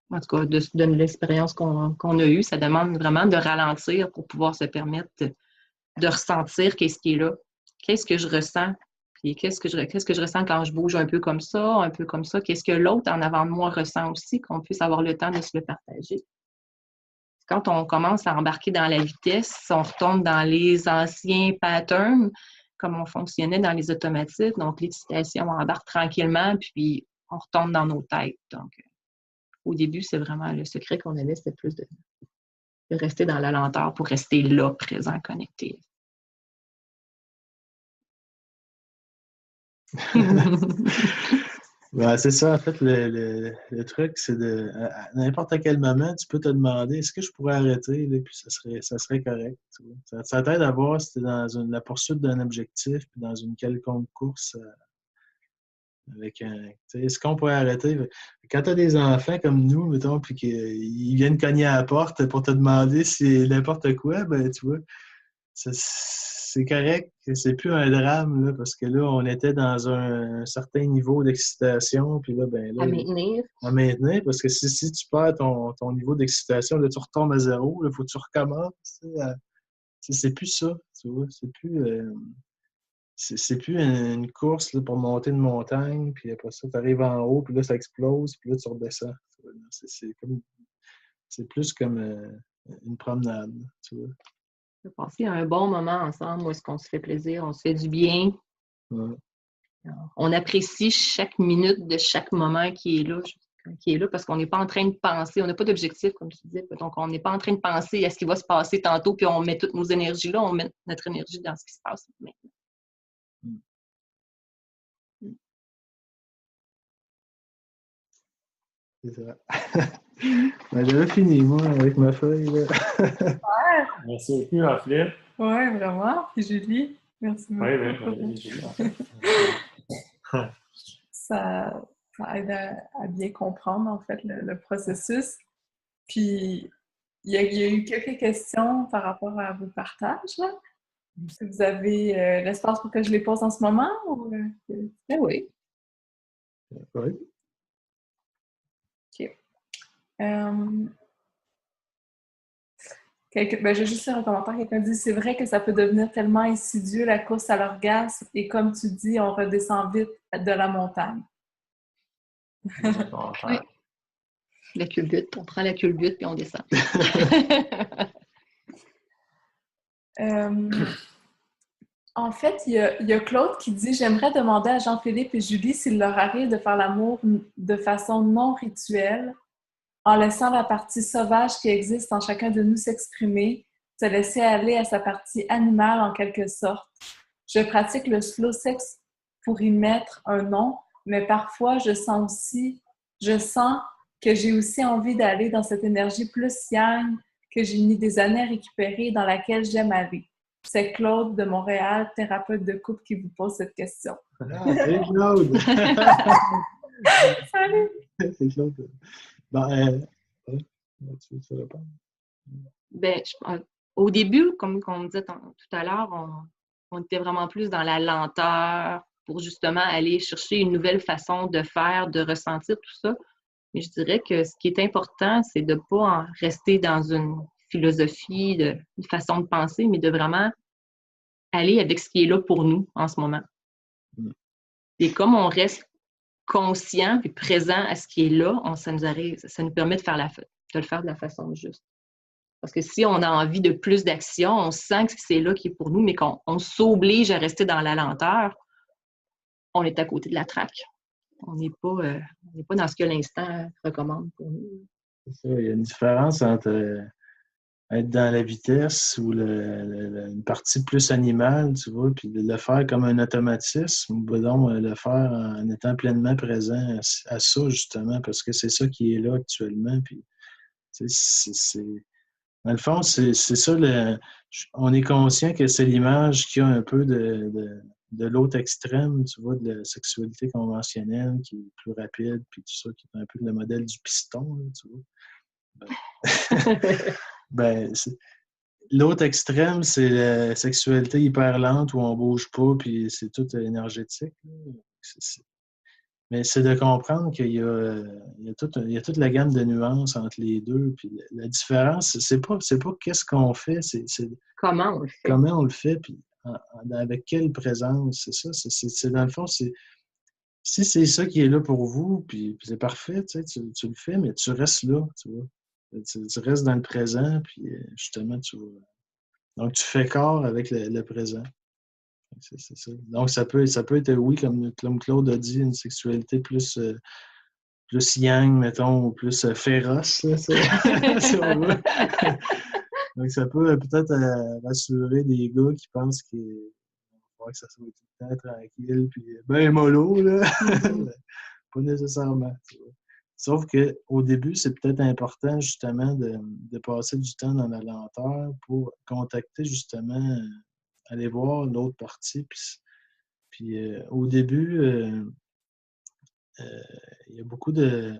En tout cas, de l'expérience qu'on a eue, ça demande vraiment de ralentir pour pouvoir se permettre de ressentir qu'est-ce qui est là. Qu'est-ce que je ressens? Puis qu'est-ce que je ressens quand je bouge un peu comme ça? Qu'est-ce que l'autre en avant de moi ressent aussi, qu'on puisse avoir le temps de se le partager. Quand on commence à embarquer dans la vitesse, on retombe dans les anciens patterns, comme on fonctionnait dans les automatismes. Donc, l'excitation embarque tranquillement, puis on retombe dans nos têtes. Donc, au début, c'est vraiment le secret qu'on avait, c'était plus de rester dans la lenteur pour rester là, présent, connecté. Ben, c'est ça, en fait, le truc, c'est à n'importe quel moment, tu peux te demander est-ce que je pourrais arrêter, là, puis ça serait correct. Tu vois. Ça t'aide à voir si tu es dans la poursuite d'un objectif, puis dans une quelconque course avec un. Est-ce qu'on pourrait arrêter? Quand tu as des enfants comme nous, mettons, puis qu'ils viennent cogner à la porte pour te demander si c'est n'importe quoi, ben tu vois, c'est correct, c'est plus un drame, là, parce que là, on était dans un certain niveau d'excitation, puis là, ben là, à maintenir, parce que si tu perds ton niveau d'excitation, là, tu retombes à zéro, il faut que tu recommences. C'est plus ça, tu vois, c'est plus une course là, pour monter une montagne, puis après ça, tu arrives en haut, puis là, ça explose, puis là, tu redescends. C'est plus comme une promenade, tu vois. On va passer un bon moment ensemble où est-ce qu'on se fait plaisir, on se fait du bien. Ouais. On apprécie chaque minute de chaque moment qui est là parce qu'on n'est pas en train de penser, on n'a pas d'objectif, comme tu disais. Donc, on n'est pas en train de penser à ce qui va se passer tantôt, puis on met toutes nos énergies là, on met notre énergie dans ce qui se passe maintenant. C'est ça. Ben, j'avais fini, moi, avec ma feuille. Là. Ouais. Merci beaucoup, en fait. Ouais, vraiment. Puis Julie, merci beaucoup. Oui, Julie, en fait. Ça aide à bien comprendre, en fait, le processus. Puis, il y a eu quelques questions par rapport à vos partages, là. Est-ce que vous avez l'espace pour que je les pose en ce moment? Ou, Oui. Oui. OK. Ben, j'ai juste fait un commentaire, quelqu'un dit c'est vrai que ça peut devenir tellement insidieux la course à l'orgasme et comme tu dis, on redescend vite de la montagne. Oui. La culbute, on prend la culbute puis on descend. En fait, il y a Claude qui dit j'aimerais demander à Jean-Philippe et Julie s'il leur arrive de faire l'amour de façon non rituelle, en laissant la partie sauvage qui existe en chacun de nous s'exprimer, se laisser aller à sa partie animale en quelque sorte. Je pratique le slow sex pour y mettre un nom, mais parfois je sens que j'ai aussi envie d'aller dans cette énergie plus yang que j'ai mis des années à récupérer dans laquelle j'aime aller. C'est Claude de Montréal, thérapeute de couple, qui vous pose cette question. Ah, c'est Claude! Salut! C'est Claude. Tu veux répondre? Ben, au début, comme on disait tout à l'heure, on était vraiment plus dans la lenteur pour justement aller chercher une nouvelle façon de faire, de ressentir tout ça. Mais je dirais que ce qui est important, c'est de ne pas en rester dans une philosophie, une façon de penser, mais de vraiment aller avec ce qui est là pour nous en ce moment. Et comme on reste conscient et présent à ce qui est là, ça nous permet de le faire de la façon juste. Parce que si on a envie de plus d'action, on sent que c'est là qui est pour nous, mais qu'on s'oblige à rester dans la lenteur, on est à côté de la traque. On n'est pas dans ce que l'instant recommande pour nous. C'est ça, il y a une différence entre être dans la vitesse ou une partie plus animale, tu vois, puis de le faire comme un automatisme, ou donc le faire en étant pleinement présent à ça, justement, parce que c'est ça qui est là actuellement. Puis, dans le fond, c'est ça, on est conscient que c'est l'image qui a un peu de l'autre extrême, tu vois, de la sexualité conventionnelle qui est plus rapide, puis tout ça, qui est un peu le modèle du piston, là, tu vois. L'autre extrême, c'est la sexualité hyper lente où on bouge pas, puis c'est tout énergétique. Mais c'est de comprendre qu'il y a toute la gamme de nuances entre les deux. Puis la différence, c'est pas qu'est-ce qu'on fait, c'est comment on le fait. Comment on le fait, puis avec quelle présence. C'est ça. C'est dans le fond, si c'est ça qui est là pour vous, puis c'est parfait, tu le fais, mais tu restes là, tu vois. Tu restes dans le présent, puis justement, donc tu fais corps avec le présent. C'est ça. Donc, ça peut être, oui, comme Claude a dit, une sexualité plus yang, mettons, ou plus féroce, là, si on veut. Donc, ça peut peut-être rassurer des gars qui pensent qu'il va que ça soit tout le temps tranquille, puis ben mollo, là. Pas nécessairement, tu vois. Sauf qu'au début, c'est peut-être important, justement, de passer du temps dans la lenteur pour contacter, justement, aller voir l'autre partie. Puis au début, il y a beaucoup le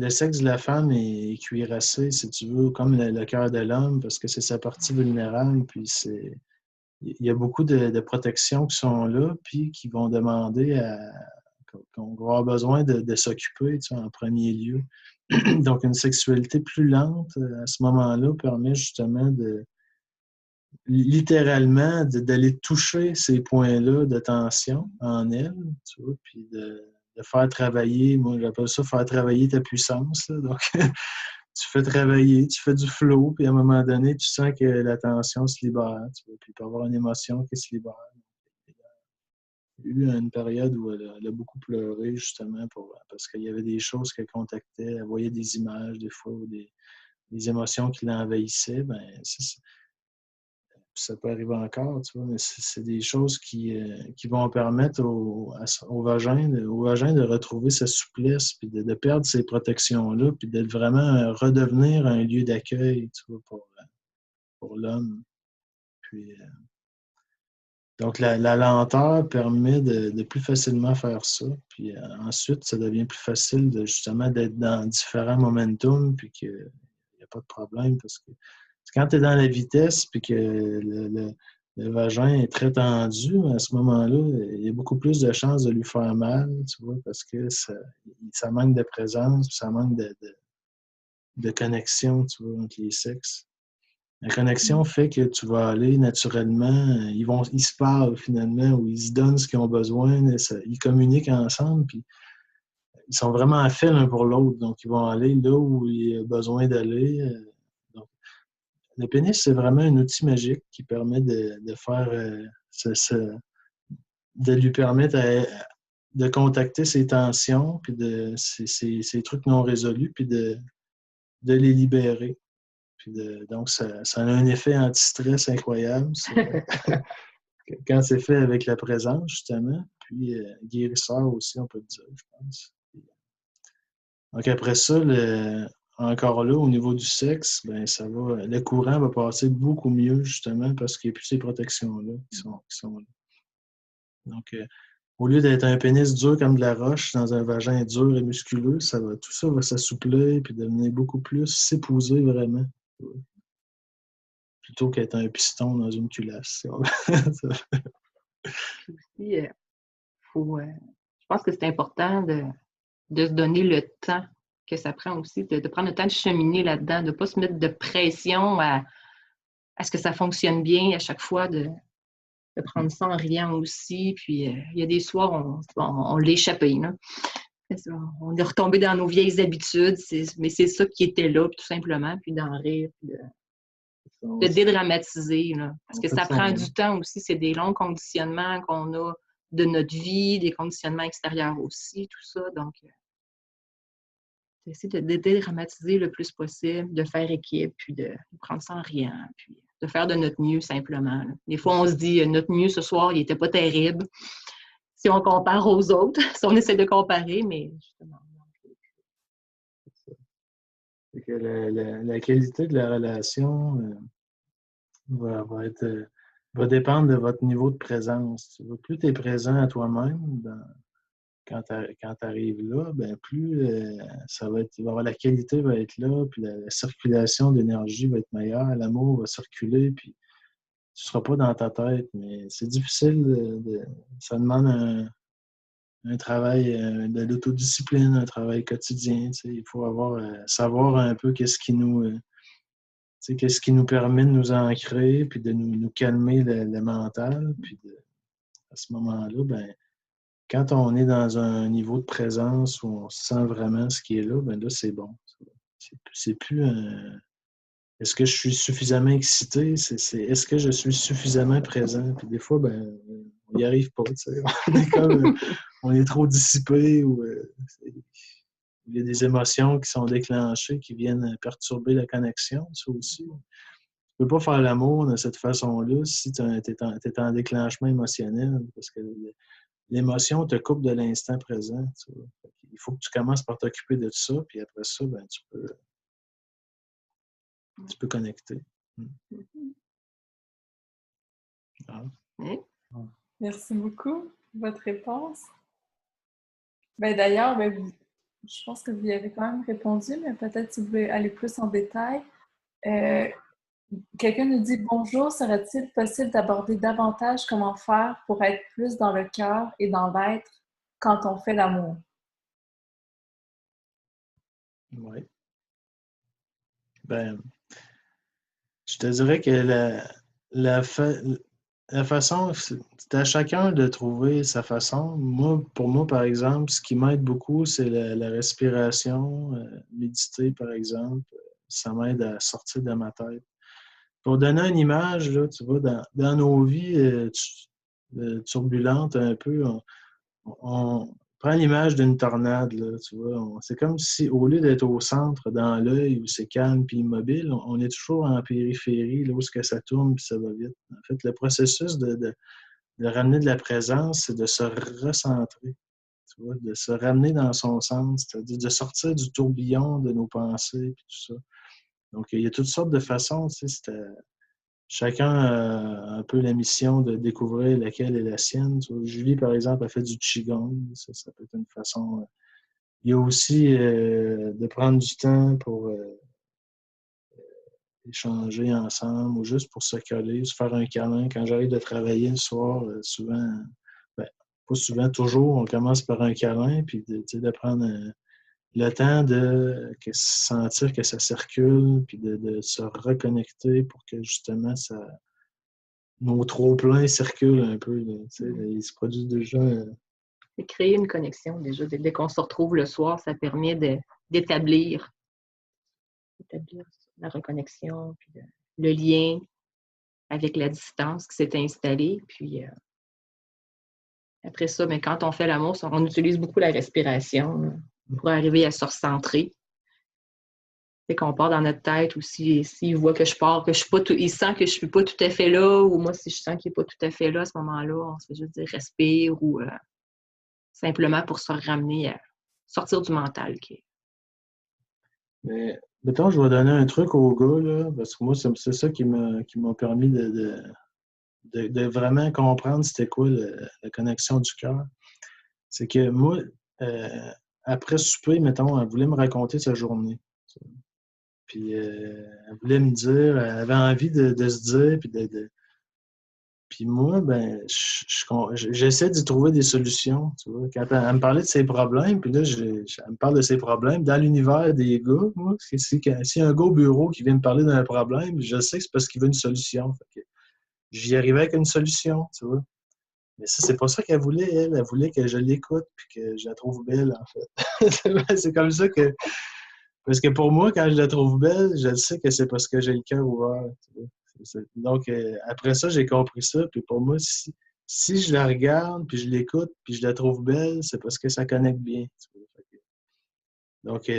sexe de la femme est cuirassé, si tu veux, comme le cœur de l'homme, parce que c'est sa partie vulnérable. Puis il y a beaucoup de protections qui sont là, puis qui vont demander qu'on va avoir besoin de s'occuper, tu sais, en premier lieu. Donc, une sexualité plus lente, à ce moment-là, permet justement littéralement d'aller toucher ces points-là de tension en elle, tu vois, puis de faire travailler, moi j'appelle ça faire travailler ta puissance, là. Donc, tu fais travailler, tu fais du flow, puis à un moment donné, tu sens que la tension se libère, tu vois, puis il peut y avoir une émotion qui se libère. Il y a eu une période où elle a beaucoup pleuré, justement, parce qu'il y avait des choses qu'elle contactait, elle voyait des images, des fois, ou des émotions qui l'envahissaient. Ben, ça peut arriver encore, tu vois, mais c'est des choses qui vont permettre au vagin de retrouver sa souplesse, puis de perdre ces protections-là, puis de vraiment redevenir un lieu d'accueil, tu vois, pour l'homme. Puis, donc, la lenteur permet de plus facilement faire ça. Puis ensuite, ça devient plus facile justement d'être dans différents momentum, puis qu'il n'y a pas de problème, parce que quand tu es dans la vitesse puis que le vagin est très tendu, à ce moment-là, il y a beaucoup plus de chances de lui faire mal, tu vois, parce que ça manque de présence, ça manque de connexion, tu vois, entre les sexes. La connexion fait que tu vas aller naturellement, ils se parlent finalement, ou ils se donnent ce qu'ils ont besoin, ils communiquent ensemble, puis ils sont vraiment faits l'un pour l'autre, donc ils vont aller là où il y a besoin d'aller. Donc, le pénis, c'est vraiment un outil magique qui permet de faire, de lui permettre de contacter ses tensions, puis ses trucs non résolus, puis de les libérer. Donc, ça a un effet anti-stress incroyable. Quand c'est fait avec la présence, justement. Puis, guérisseur aussi, on peut le dire, je pense. Donc, après ça, encore là, au niveau du sexe, ben, le courant va passer beaucoup mieux, justement, parce qu'il n'y a plus ces protections-là qui sont là. Donc, au lieu d'être un pénis dur comme de la roche dans un vagin dur et musculeux, tout ça va s'assouplir puis devenir beaucoup plus s'épouser vraiment. Plutôt qu'être un piston dans une culasse. Aussi, je pense que c'est important de se donner le temps que ça prend aussi, de prendre le temps de cheminer là-dedans, de ne pas se mettre de pression à ce que ça fonctionne bien à chaque fois, de prendre ça en riant aussi. Puis, il y a des soirs, on l'échappait. On est retombé dans nos vieilles habitudes, mais c'est ça qui était là, tout simplement, puis d'en rire, puis de dédramatiser. Là, parce que ça prend du temps aussi. C'est des longs conditionnements qu'on a de notre vie, des conditionnements extérieurs aussi, tout ça. Donc, essayer de dédramatiser le plus possible, de faire équipe, puis de prendre ça en riant, puis de faire de notre mieux simplement. Là. Des fois, on se dit, notre mieux ce soir, il n'était pas terrible. Si on compare aux autres, si on essaie de comparer, mais justement. C'est que la qualité de la relation va dépendre de votre niveau de présence. Plus tu es présent à toi-même quand tu arrives là, ben plus la qualité va être là, puis la circulation d'énergie va être meilleure, l'amour va circuler, puis tu ne seras pas dans ta tête. Mais c'est difficile, ça demande un travail de l'autodiscipline, un travail quotidien. Il faut savoir un peu qu'est-ce qui nous permet de nous ancrer, puis de nous calmer le mental. Puis à ce moment-là, ben, quand on est dans un niveau de présence où on sent vraiment ce qui est là, ben là, c'est bon. C'est plus est-ce que je suis suffisamment excité? C'est est-ce que je suis suffisamment présent? Puis des fois, ben, on n'y arrive pas. On est trop dissipé ou il y a des émotions qui sont déclenchées qui viennent perturber la connexion, ça aussi. Tu ne peux pas faire l'amour de cette façon-là si tu es en déclenchement émotionnel, parce que l'émotion te coupe de l'instant présent. Il faut que tu commences par t'occuper de ça, puis après ça, ben, tu peux connecter. Ah. Merci beaucoup pour votre réponse. Ben, d'ailleurs, je pense que vous y avez quand même répondu, mais peut-être si vous voulez aller plus en détail. Quelqu'un nous dit « Bonjour, serait-il possible d'aborder davantage comment faire pour être plus dans le cœur et dans l'être quand on fait l'amour? » Oui. Ben, je te dirais que la façon, c'est à chacun de trouver sa façon. Pour moi, par exemple, ce qui m'aide beaucoup, c'est la respiration, méditer, par exemple. Ça m'aide à sortir de ma tête. Pour donner une image, là, tu vois, dans nos vies turbulentes un peu, on prend l'image d'une tornade, là, tu vois. C'est comme si, au lieu d'être au centre, dans l'œil, où c'est calme et immobile, on est toujours en périphérie, là où ça tourne et ça va vite. En fait, le processus de ramener de la présence, c'est de se recentrer, tu vois, de se ramener dans son sens, c'est-à-dire de sortir du tourbillon de nos pensées et tout ça. Donc, il y a toutes sortes de façons, tu sais, chacun a un peu la mission de découvrir laquelle est la sienne. Tu vois, Julie, par exemple, a fait du Qigong. Ça peut être une façon. Il y a aussi de prendre du temps pour échanger ensemble ou juste pour se coller, se faire un câlin. Quand j'arrive de travailler le soir, souvent, ben, pas souvent, toujours, on commence par un câlin, puis de prendre le temps de sentir que ça circule, puis de se reconnecter pour que justement nos trop-pleins circulent un peu. Là, il se produit déjà. C'est créer une connexion déjà. Dès qu'on se retrouve le soir, ça permet d'établir la reconnexion, puis le lien avec la distance qui s'est installée. Puis après ça, mais quand on fait l'amour, on utilise beaucoup la respiration pour arriver à se recentrer. C'est qu'on part dans notre tête ou s'il voit que je pars, que je suis pas il sent que je suis pas tout à fait là, ou moi, si je sens qu'il n'est pas tout à fait là à ce moment-là, on se fait juste dire respire ou simplement pour se ramener à sortir du mental. Mais mettons, je vais donner un truc aux gars, là, parce que moi, c'est ça qui m'a permis de vraiment comprendre c'était quoi la connexion du cœur. C'est que moi, après souper, mettons, elle voulait me raconter sa journée. Puis elle voulait me dire, elle avait envie de se dire, puis moi, ben, j'essaie d'y trouver des solutions. Tu vois. Quand elle me parlait de ses problèmes, puis là, elle me parle de ses problèmes. Dans l'univers des gars, moi, si un gars au bureau qui vient me parler d'un problème, je sais que c'est parce qu'il veut une solution. Fait que j'y arrivais avec une solution, tu vois. Mais ça, c'est pas ça qu'elle voulait, elle. Elle voulait que je l'écoute puis que je la trouve belle, en fait. C'est comme ça que... Parce que pour moi, quand je la trouve belle, je sais que c'est parce que j'ai le cœur ouvert. Tu vois. Donc, après ça, j'ai compris ça. Puis pour moi, si je la regarde, puis je l'écoute, puis je la trouve belle, c'est parce que ça connecte bien. Tu vois. Donc,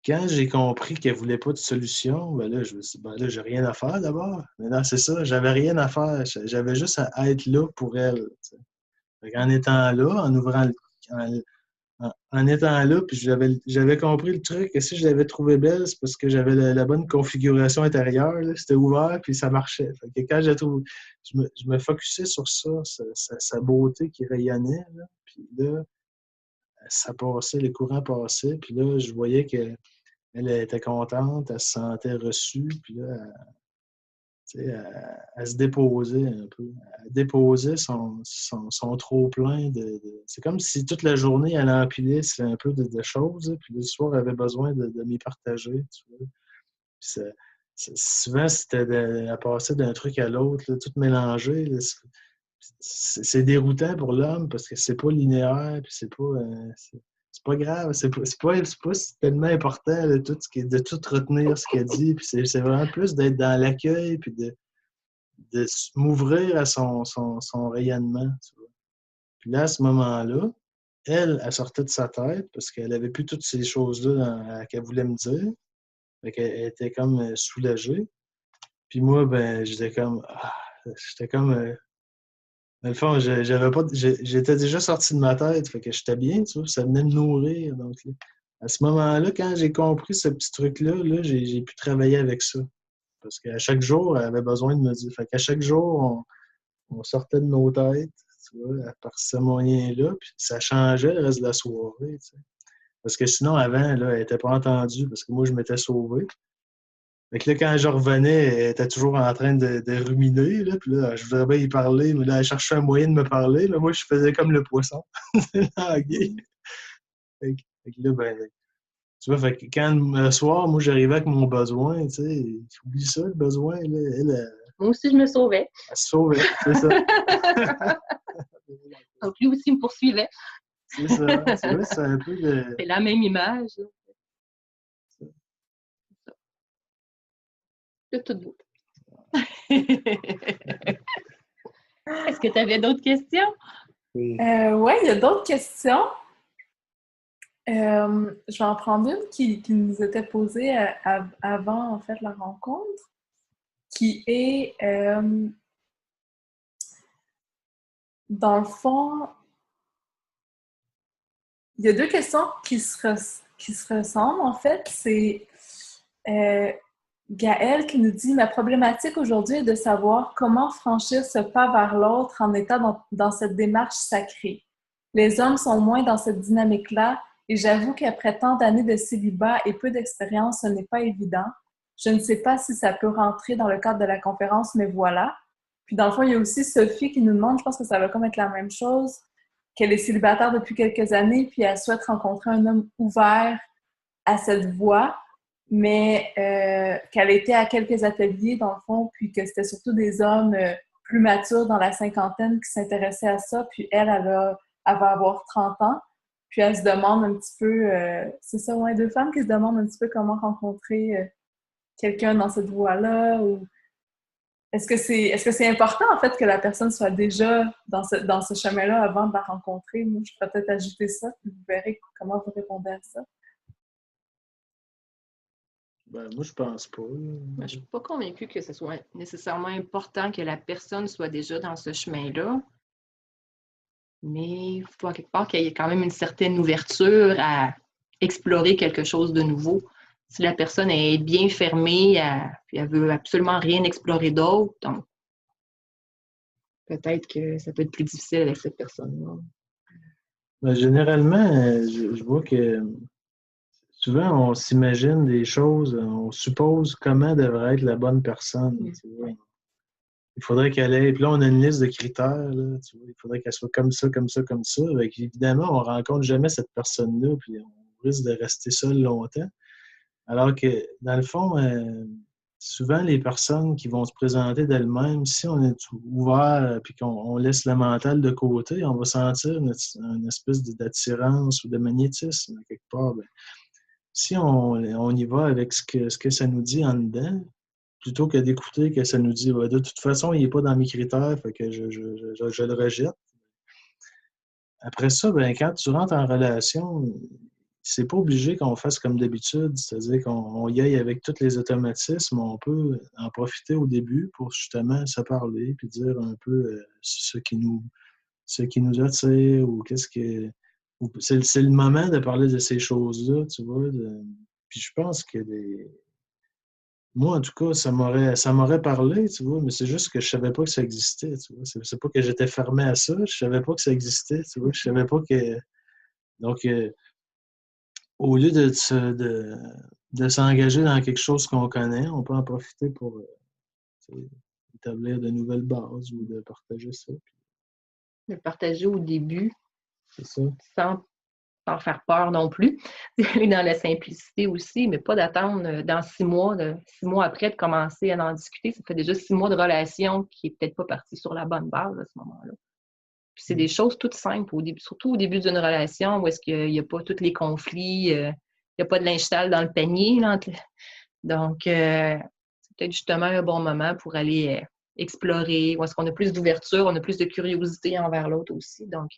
quand j'ai compris qu'elle ne voulait pas de solution, ben là, je me suis dit, ben là, j'ai rien à faire d'abord. Mais non, c'est ça, j'avais rien à faire. J'avais juste à être là pour elle. Tu sais. En étant là, en ouvrant en étant là, puis j'avais compris le truc, que si je l'avais trouvée belle, c'est parce que j'avais la bonne configuration intérieure, là, c'était ouvert, puis ça marchait. Fait que quand je me focusais sur ça, sa beauté qui rayonnait, là, puis là, ça passait, les courants passaient, puis là, je voyais qu'elle était contente, elle se sentait reçue, puis là, elle se déposait un peu. Elle déposait son trop-plein C'est comme si toute la journée, elle empilait un peu de choses, puis le soir, elle avait besoin de m'y partager. Tu vois. Souvent, c'était à passer d'un truc à l'autre, là, tout mélangé. Là, c'est déroutant pour l'homme parce que c'est pas linéaire, puis c'est pas grave, c'est pas tellement important là, de tout retenir ce qu'elle dit, puis c'est vraiment plus d'être dans l'accueil, puis de m'ouvrir à son rayonnement. Tu vois. Puis là, à ce moment-là, elle sortait de sa tête parce qu'elle avait plus toutes ces choses-là qu'elle voulait me dire. Fait qu'elle était comme soulagée. Puis moi, ben, j'étais comme dans le fond, j'étais déjà sorti de ma tête, fait que j'étais bien, tu vois, ça venait me nourrir. Donc, là, à ce moment-là, quand j'ai compris ce petit truc-là, là, j'ai pu travailler avec ça. Parce qu'à chaque jour, elle avait besoin de me dire. Fait qu'à chaque jour, on sortait de nos têtes, tu vois, par ce moyen-là, puis ça changeait le reste de la soirée, tu sais. Parce que sinon, avant, là, elle n'était pas entendue, parce que moi, je m'étais sauvé. Fait que là, quand je revenais, elle était toujours en train de ruminer, là, puis là, je voudrais bien y parler, mais là, elle cherchait un moyen de me parler, là, moi, je faisais comme le poisson, languer. Fait que là, ben, tu vois, fait que quand le soir, moi, j'arrivais avec mon besoin, tu sais, oublie ça, le besoin, là, elle moi aussi, je me sauvais. elle se sauvait, c'est ça. Donc, lui aussi me poursuivait. C'est ça, tu vois, c'est un peu de... C'est la même image. C'est tout beau. Est-ce que tu avais d'autres questions? Oui, il y a d'autres questions. Je vais en prendre une qui nous était posée avant, en fait, la rencontre, qui est, dans le fond, il y a deux questions qui se ressemblent, en fait. C'est Gaëlle qui nous dit « Ma problématique aujourd'hui est de savoir comment franchir ce pas vers l'autre en étant dans cette démarche sacrée. Les hommes sont moins dans cette dynamique-là et j'avoue qu'après tant d'années de célibat et peu d'expérience, ce n'est pas évident. Je ne sais pas si ça peut rentrer dans le cadre de la conférence, mais voilà. » Puis dans le fond, il y a aussi Sophie qui nous demande, je pense que ça va comme être la même chose, qu'elle est célibataire depuis quelques années, puis elle souhaite rencontrer un homme ouvert à cette voie, mais qu'elle était à quelques ateliers, dans le fond, puis que c'était surtout des hommes plus matures dans la cinquantaine qui s'intéressaient à ça, puis elle va avoir 30 ans, puis elle se demande un petit peu, c'est ça, ouais, deux femmes qui se demandent un petit peu comment rencontrer quelqu'un dans cette voie-là, ou est-ce que c'est important, en fait, que la personne soit déjà dans ce chemin-là avant de la rencontrer? Moi, je pourrais peut-être ajouter ça, puis vous verrez comment vous répondez à ça. Ben, moi, je pense pas. Je ne suis pas convaincue que ce soit nécessairement important que la personne soit déjà dans ce chemin-là. Mais il faut à quelque part qu'il y ait quand même une certaine ouverture à explorer quelque chose de nouveau. Si la personne est bien fermée, puis elle veut absolument rien explorer d'autre, donc peut-être que ça peut être plus difficile avec cette personne-là. Ben, généralement, je vois que souvent, on s'imagine des choses, on suppose comment devrait être la bonne personne. Tu vois. Il faudrait qu'elle ait. Puis là, on a une liste de critères. Là, tu vois. Il faudrait qu'elle soit comme ça, comme ça, comme ça. Avec, évidemment, on ne rencontre jamais cette personne-là, puis on risque de rester seul longtemps. Alors que, dans le fond, souvent, les personnes qui vont se présenter d'elles-mêmes, si on est ouvert et qu'on laisse le mental de côté, on va sentir une espèce d'attirance ou de magnétisme, quelque part. Ben, si on y va avec ce que ça nous dit en dedans, plutôt que d'écouter que ça nous dit de toute façon, il n'est pas dans mes critères, fait que je le rejette. Après ça, ben, quand tu rentres en relation, c'est pas obligé qu'on fasse comme d'habitude, c'est-à-dire qu'on y aille avec tous les automatismes. On peut en profiter au début pour justement se parler puis dire un peu ce qui nous attire ou qu'est-ce que. C'est le moment de parler de ces choses-là, tu vois. Puis je pense que moi, en tout cas, ça m'aurait parlé, tu vois, mais c'est juste que je savais pas que ça existait, tu vois. C'est pas que j'étais fermé à ça, je savais pas que ça existait, tu vois. Je savais pas que. Donc, au lieu de s'engager dans quelque chose qu'on connaît, on peut en profiter pour établir de nouvelles bases ou de partager ça. De le partager au début, C'est ça. sans faire peur non plus. Aller dans la simplicité aussi, mais pas d'attendre dans 6 mois, 6 mois après de commencer à en discuter. Ça fait déjà 6 mois de relation qui n'est peut-être pas partie sur la bonne base à ce moment-là. Puis c'est des choses toutes simples, surtout au début d'une relation où est-ce qu'il n'y a pas tous les conflits, il n'y a pas de linge sale dans le panier. Là. Donc, c'est peut-être justement un bon moment pour aller explorer, où est-ce qu'on a plus d'ouverture, on a plus de curiosité envers l'autre aussi. Donc,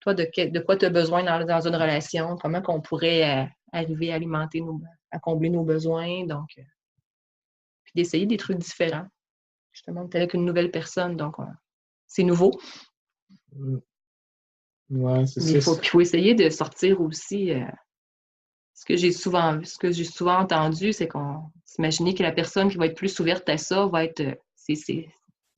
toi, de quoi tu as besoin dans une relation, comment qu'on pourrait arriver à alimenter, à combler nos besoins. Donc, puis d'essayer des trucs différents. Justement, tu es avec une nouvelle personne, donc c'est nouveau. Ouais, c'est Mais ça. il faut essayer de sortir aussi. Ce que j'ai souvent entendu, c'est qu'on s'imaginer que la personne qui va être plus ouverte à ça va être, c'est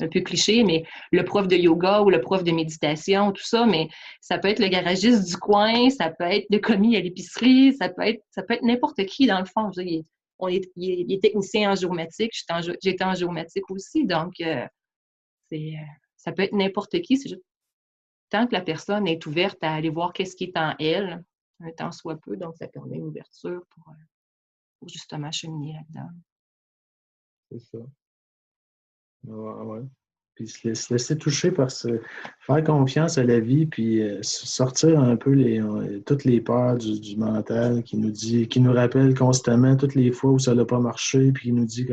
un peu cliché, mais le prof de yoga ou le prof de méditation, tout ça, mais ça peut être le garagiste du coin, ça peut être le commis à l'épicerie, ça peut être n'importe qui dans le fond. Je veux dire, il est technicien en géomatique, j'étais en géomatique aussi, donc ça peut être n'importe qui. C'est juste, tant que la personne est ouverte à aller voir qu'est-ce qui est en elle, un temps soit peu, donc ça permet une ouverture pour justement cheminer là-dedans. C'est ça. Ouais. Puis se laisser toucher par faire confiance à la vie, puis sortir un peu toutes les peurs du mental qui nous rappelle constamment toutes les fois où ça n'a pas marché, puis qui nous dit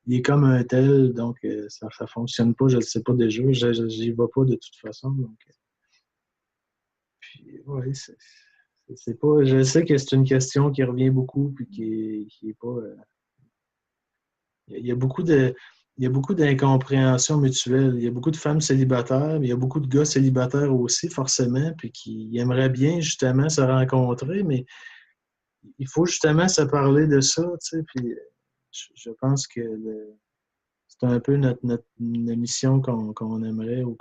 il est comme un tel, donc ça ne fonctionne pas, je ne le sais pas déjà, j'y vais pas de toute façon. Donc, puis oui, c'est pas. Je sais que c'est une question qui revient beaucoup, puis qui est pas. Il y a beaucoup d'incompréhension mutuelle. Il y a beaucoup de femmes célibataires, mais il y a beaucoup de gars célibataires aussi, forcément, puis qui aimeraient bien justement se rencontrer, mais il faut justement se parler de ça, tu sais, puis je pense que c'est un peu notre mission qu'on aimerait, ou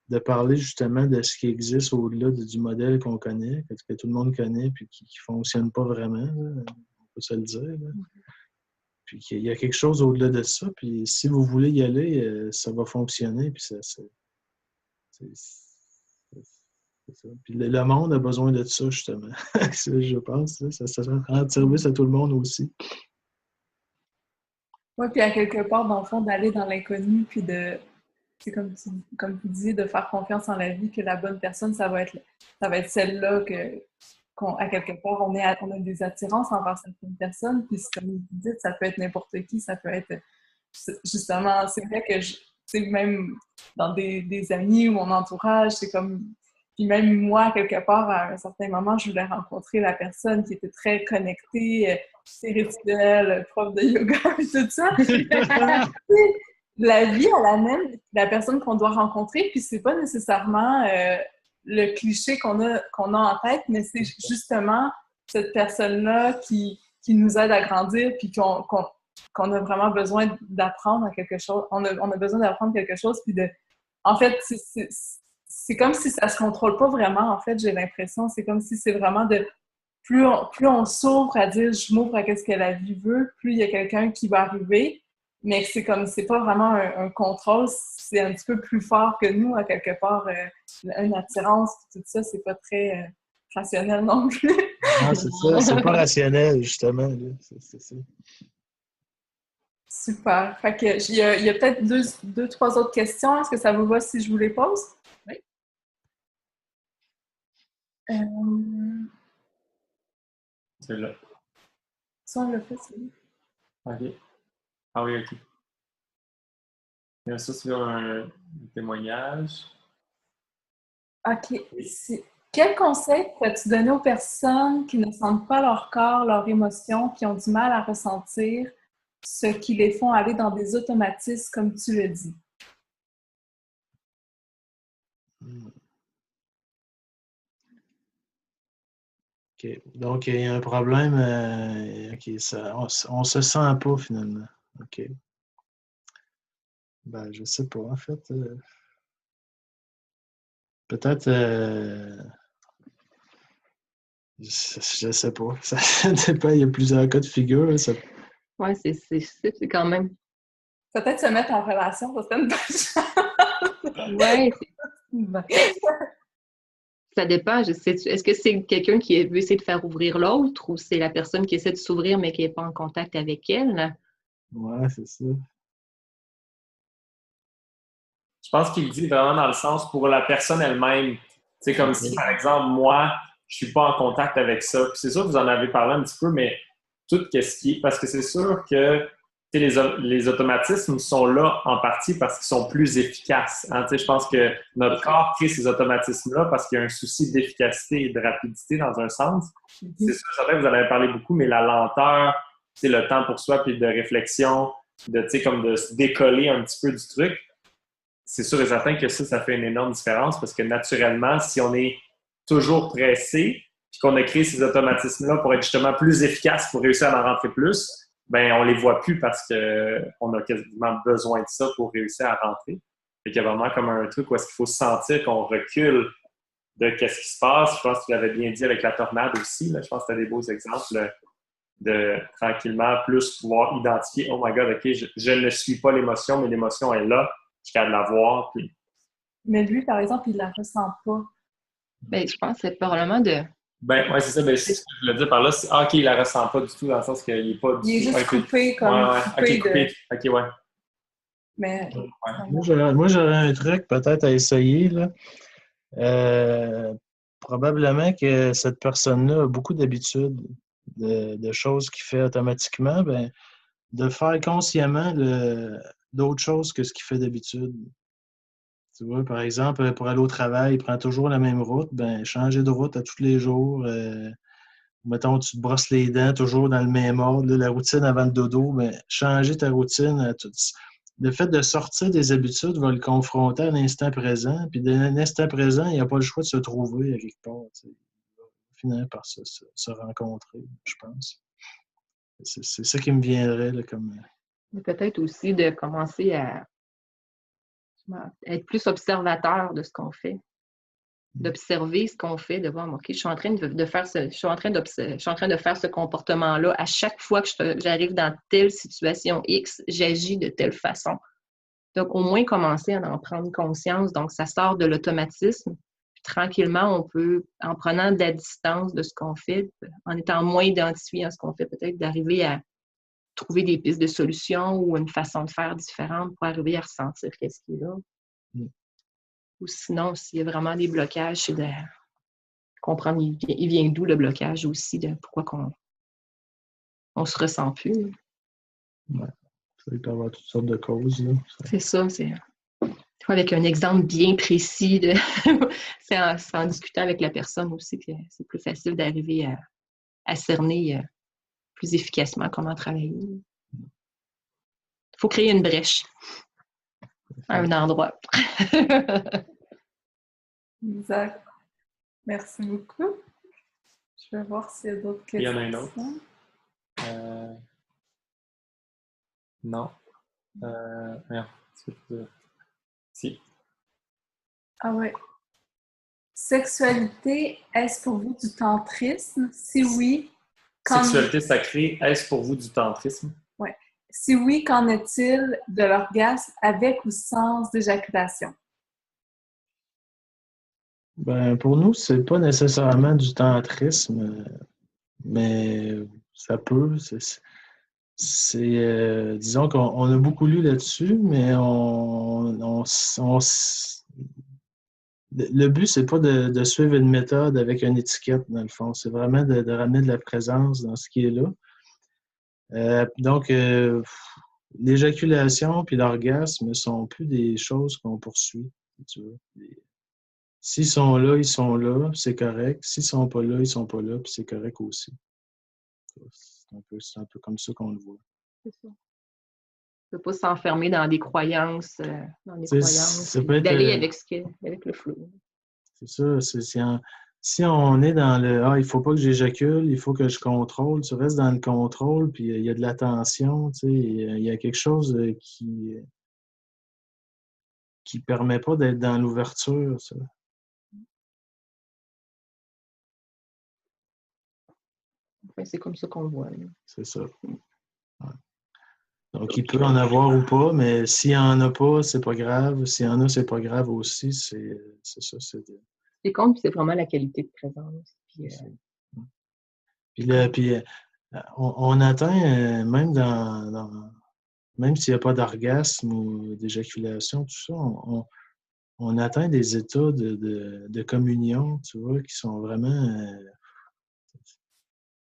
de parler justement de ce qui existe au-delà du modèle qu'on connaît, que tout le monde connaît, puis qui ne fonctionne pas vraiment, là, on peut se le dire, là. Puis qu'il y a quelque chose au-delà de ça. Puis si vous voulez y aller, ça va fonctionner. Puis C'est ça. Puis le monde a besoin de ça, justement. Je pense. Là. Ça rend service à tout le monde aussi. Oui, puis à quelque part, dans le fond, d'aller dans l'inconnu, puis c'est comme tu dis, de faire confiance en la vie, que la bonne personne, ça va être celle-là à quelque part, on a des attirances envers certaines personnes, puis comme vous dites, ça peut être n'importe qui, ça peut être, justement, c'est vrai que, c'est même dans des amis ou mon entourage, c'est comme, puis même moi, quelque part, à un certain moment, je voulais rencontrer la personne qui était très connectée, spirituelle, prof de yoga, et tout ça. La vie, elle amène la personne qu'on doit rencontrer, puis c'est pas nécessairement le cliché qu'on a en tête, mais c'est justement cette personne-là qui nous aide à grandir, puis qu'on a vraiment besoin d'apprendre quelque chose. On a besoin d'apprendre quelque chose, puis en fait, c'est comme si ça se contrôle pas vraiment, en fait, j'ai l'impression. C'est comme si c'est vraiment plus on s'ouvre à dire « je m'ouvre à ce que la vie veut », plus il y a quelqu'un qui va arriver. Mais c'est pas vraiment un contrôle, c'est un petit peu plus fort que nous, à quelque part, une attirance, tout ça, c'est pas très rationnel non plus. Non, c'est ça, c'est pas rationnel, justement. Là. C'est ça. Super. Fait que, il y a peut-être deux, trois autres questions. Est-ce que ça vous va si je vous les pose? Oui. C'est là. Ça, on l'a fait, c'est lui. OK. Ah oui, OK. Ça, c'est un témoignage. OK. Quel conseil peux-tu donner aux personnes qui ne sentent pas leur corps, leurs émotions, qui ont du mal à ressentir ce qui les font aller dans des automatismes, comme tu le dis? OK. Donc, il y a un problème. OK, on se sent pas, finalement. OK. Ben, je sais pas, en fait. Peut-être... je sais pas. Ça dépend. Il y a plusieurs cas de figure. Oui, c'est quand même. Peut-être se mettre en relation, ça serait une bonne chose. Oui. Ça dépend. Est-ce que c'est quelqu'un qui veut essayer de faire ouvrir l'autre ou c'est la personne qui essaie de s'ouvrir mais qui n'est pas en contact avec elle? Ouais, c'est ça. Je pense qu'il dit vraiment dans le sens pour la personne elle-même. C'est comme si, par exemple, moi, je suis pas en contact avec ça. Puis c'est sûr que vous en avez parlé un petit peu, mais tout ce qui est... Parce que c'est sûr que les automatismes sont là en partie parce qu'ils sont plus efficaces. Hein? Je pense que notre corps crée ces automatismes-là parce qu'il y a un souci d'efficacité et de rapidité dans un sens. C'est sûr, certain que vous en avez parlé beaucoup, mais la lenteur, le temps pour soi, puis de réflexion, comme de se décoller un petit peu du truc, c'est sûr et certain que ça fait une énorme différence parce que naturellement, si on est toujours pressé puis qu'on a créé ces automatismes-là pour être justement plus efficace, pour réussir à en rentrer plus, ben on les voit plus parce qu'on a quasiment besoin de ça pour réussir à rentrer. Fait qu'il y a vraiment comme un truc où est-ce qu'il faut sentir qu'on recule de qu'est-ce qui se passe. Je pense que tu l'avais bien dit avec la tornade aussi. Là. Je pense que tu as des beaux exemples de tranquillement plus pouvoir identifier « Oh my God, OK, je ne suis pas l'émotion, mais l'émotion est là. Je suis capable de la voir. » Puis... Mais lui, par exemple, il ne la ressent pas. Bien, je pense que c'est probablement de... Ben, ouais, c'est ça. Ben, c'est ce que je voulais dire par là. C'est OK, il la ressent pas du tout, dans le sens qu'il n'est pas du tout. Il est juste coupé, comme OK, coupé. OK, ouais. Mais... Ouais. Moi, j'aurais un truc peut-être à essayer, là. Probablement que cette personne-là a beaucoup d'habitudes, de choses qu'il fait automatiquement, ben, de faire consciemment d'autres choses que ce qu'il fait d'habitude. Tu vois, par exemple, pour aller au travail, il prend toujours la même route, ben, changer de route à tous les jours. Mettons, tu te brosses les dents toujours dans le même ordre, là, la routine avant le dodo, ben, changer ta routine. Le fait de sortir des habitudes va le confronter à l'instant présent, puis de l'instant présent, il n'a pas le choix de se trouver à quelque part. Il va finir par se rencontrer, je pense. C'est ça qui me viendrait là, comme... Peut-être aussi de commencer à être plus observateur de ce qu'on fait. D'observer ce qu'on fait, de voir, OK, je suis en train de faire ce comportement-là. À chaque fois que j'arrive dans telle situation X, j'agis de telle façon. Donc, au moins commencer à en prendre conscience. Donc, ça sort de l'automatisme. Puis, tranquillement, on peut, en prenant de la distance de ce qu'on fait, en étant moins identifié à ce qu'on fait, peut-être d'arriver à trouver des pistes de solutions ou une façon de faire différente pour arriver à ressentir qu'est-ce qui est là. Ou sinon, s'il y a vraiment des blocages, c'est de comprendre il vient d'où le blocage aussi, de pourquoi on se ressent plus. Ouais. Ça peut avoir toutes sortes de causes. Là. C'est ça, c'est... Avec un exemple bien précis, c'est en discutant avec la personne aussi que c'est plus facile d'arriver à cerner plus efficacement comment travailler. Il faut créer une brèche à un endroit. Exact. Merci beaucoup. Je vais voir s'il y a d'autres questions. Il y en a une autre. Non. Merde. Si. Ah ouais. Sexualité, est-ce pour vous du tantrisme? Si oui, Sexualité sacrée, est-ce pour vous du tantrisme? Oui. Si oui, qu'en est-il de l'orgasme avec ou sans éjaculation? Ben, pour nous, c'est pas nécessairement du tantrisme, mais ça peut. Disons qu'on a beaucoup lu là-dessus, mais le but, c'est pas de suivre une méthode avec une étiquette, dans le fond. C'est vraiment de ramener de la présence dans ce qui est là. Donc, l'éjaculation puis l'orgasme ne sont plus des choses qu'on poursuit, si tu veux. S'ils sont là, c'est correct. S'ils sont pas là, ils sont pas là, puis c'est correct aussi. C'est un peu comme ça qu'on le voit. C'est ça. On ne peut pas s'enfermer dans des croyances, Ça peut être, d'aller avec le flow. C'est ça. Si on est dans le « Ah, il faut pas que j'éjacule, il faut que je contrôle », tu restes dans le contrôle, puis il y a de la tension, tu sais, il y a quelque chose qui permet pas d'être dans l'ouverture, ça. Enfin, c'est comme ça qu'on le voit. Là. C'est ça. Ouais. Donc, il peut en avoir ou pas, mais s'il n'y en a pas, c'est pas grave. S'il y en a, c'est pas grave aussi. C'est ça. Ce qui compte, c'est vraiment la qualité de présence. Puis on atteint, même même s'il n'y a pas d'orgasme ou d'éjaculation, tout ça, on atteint des états de communion, tu vois, qui sont vraiment...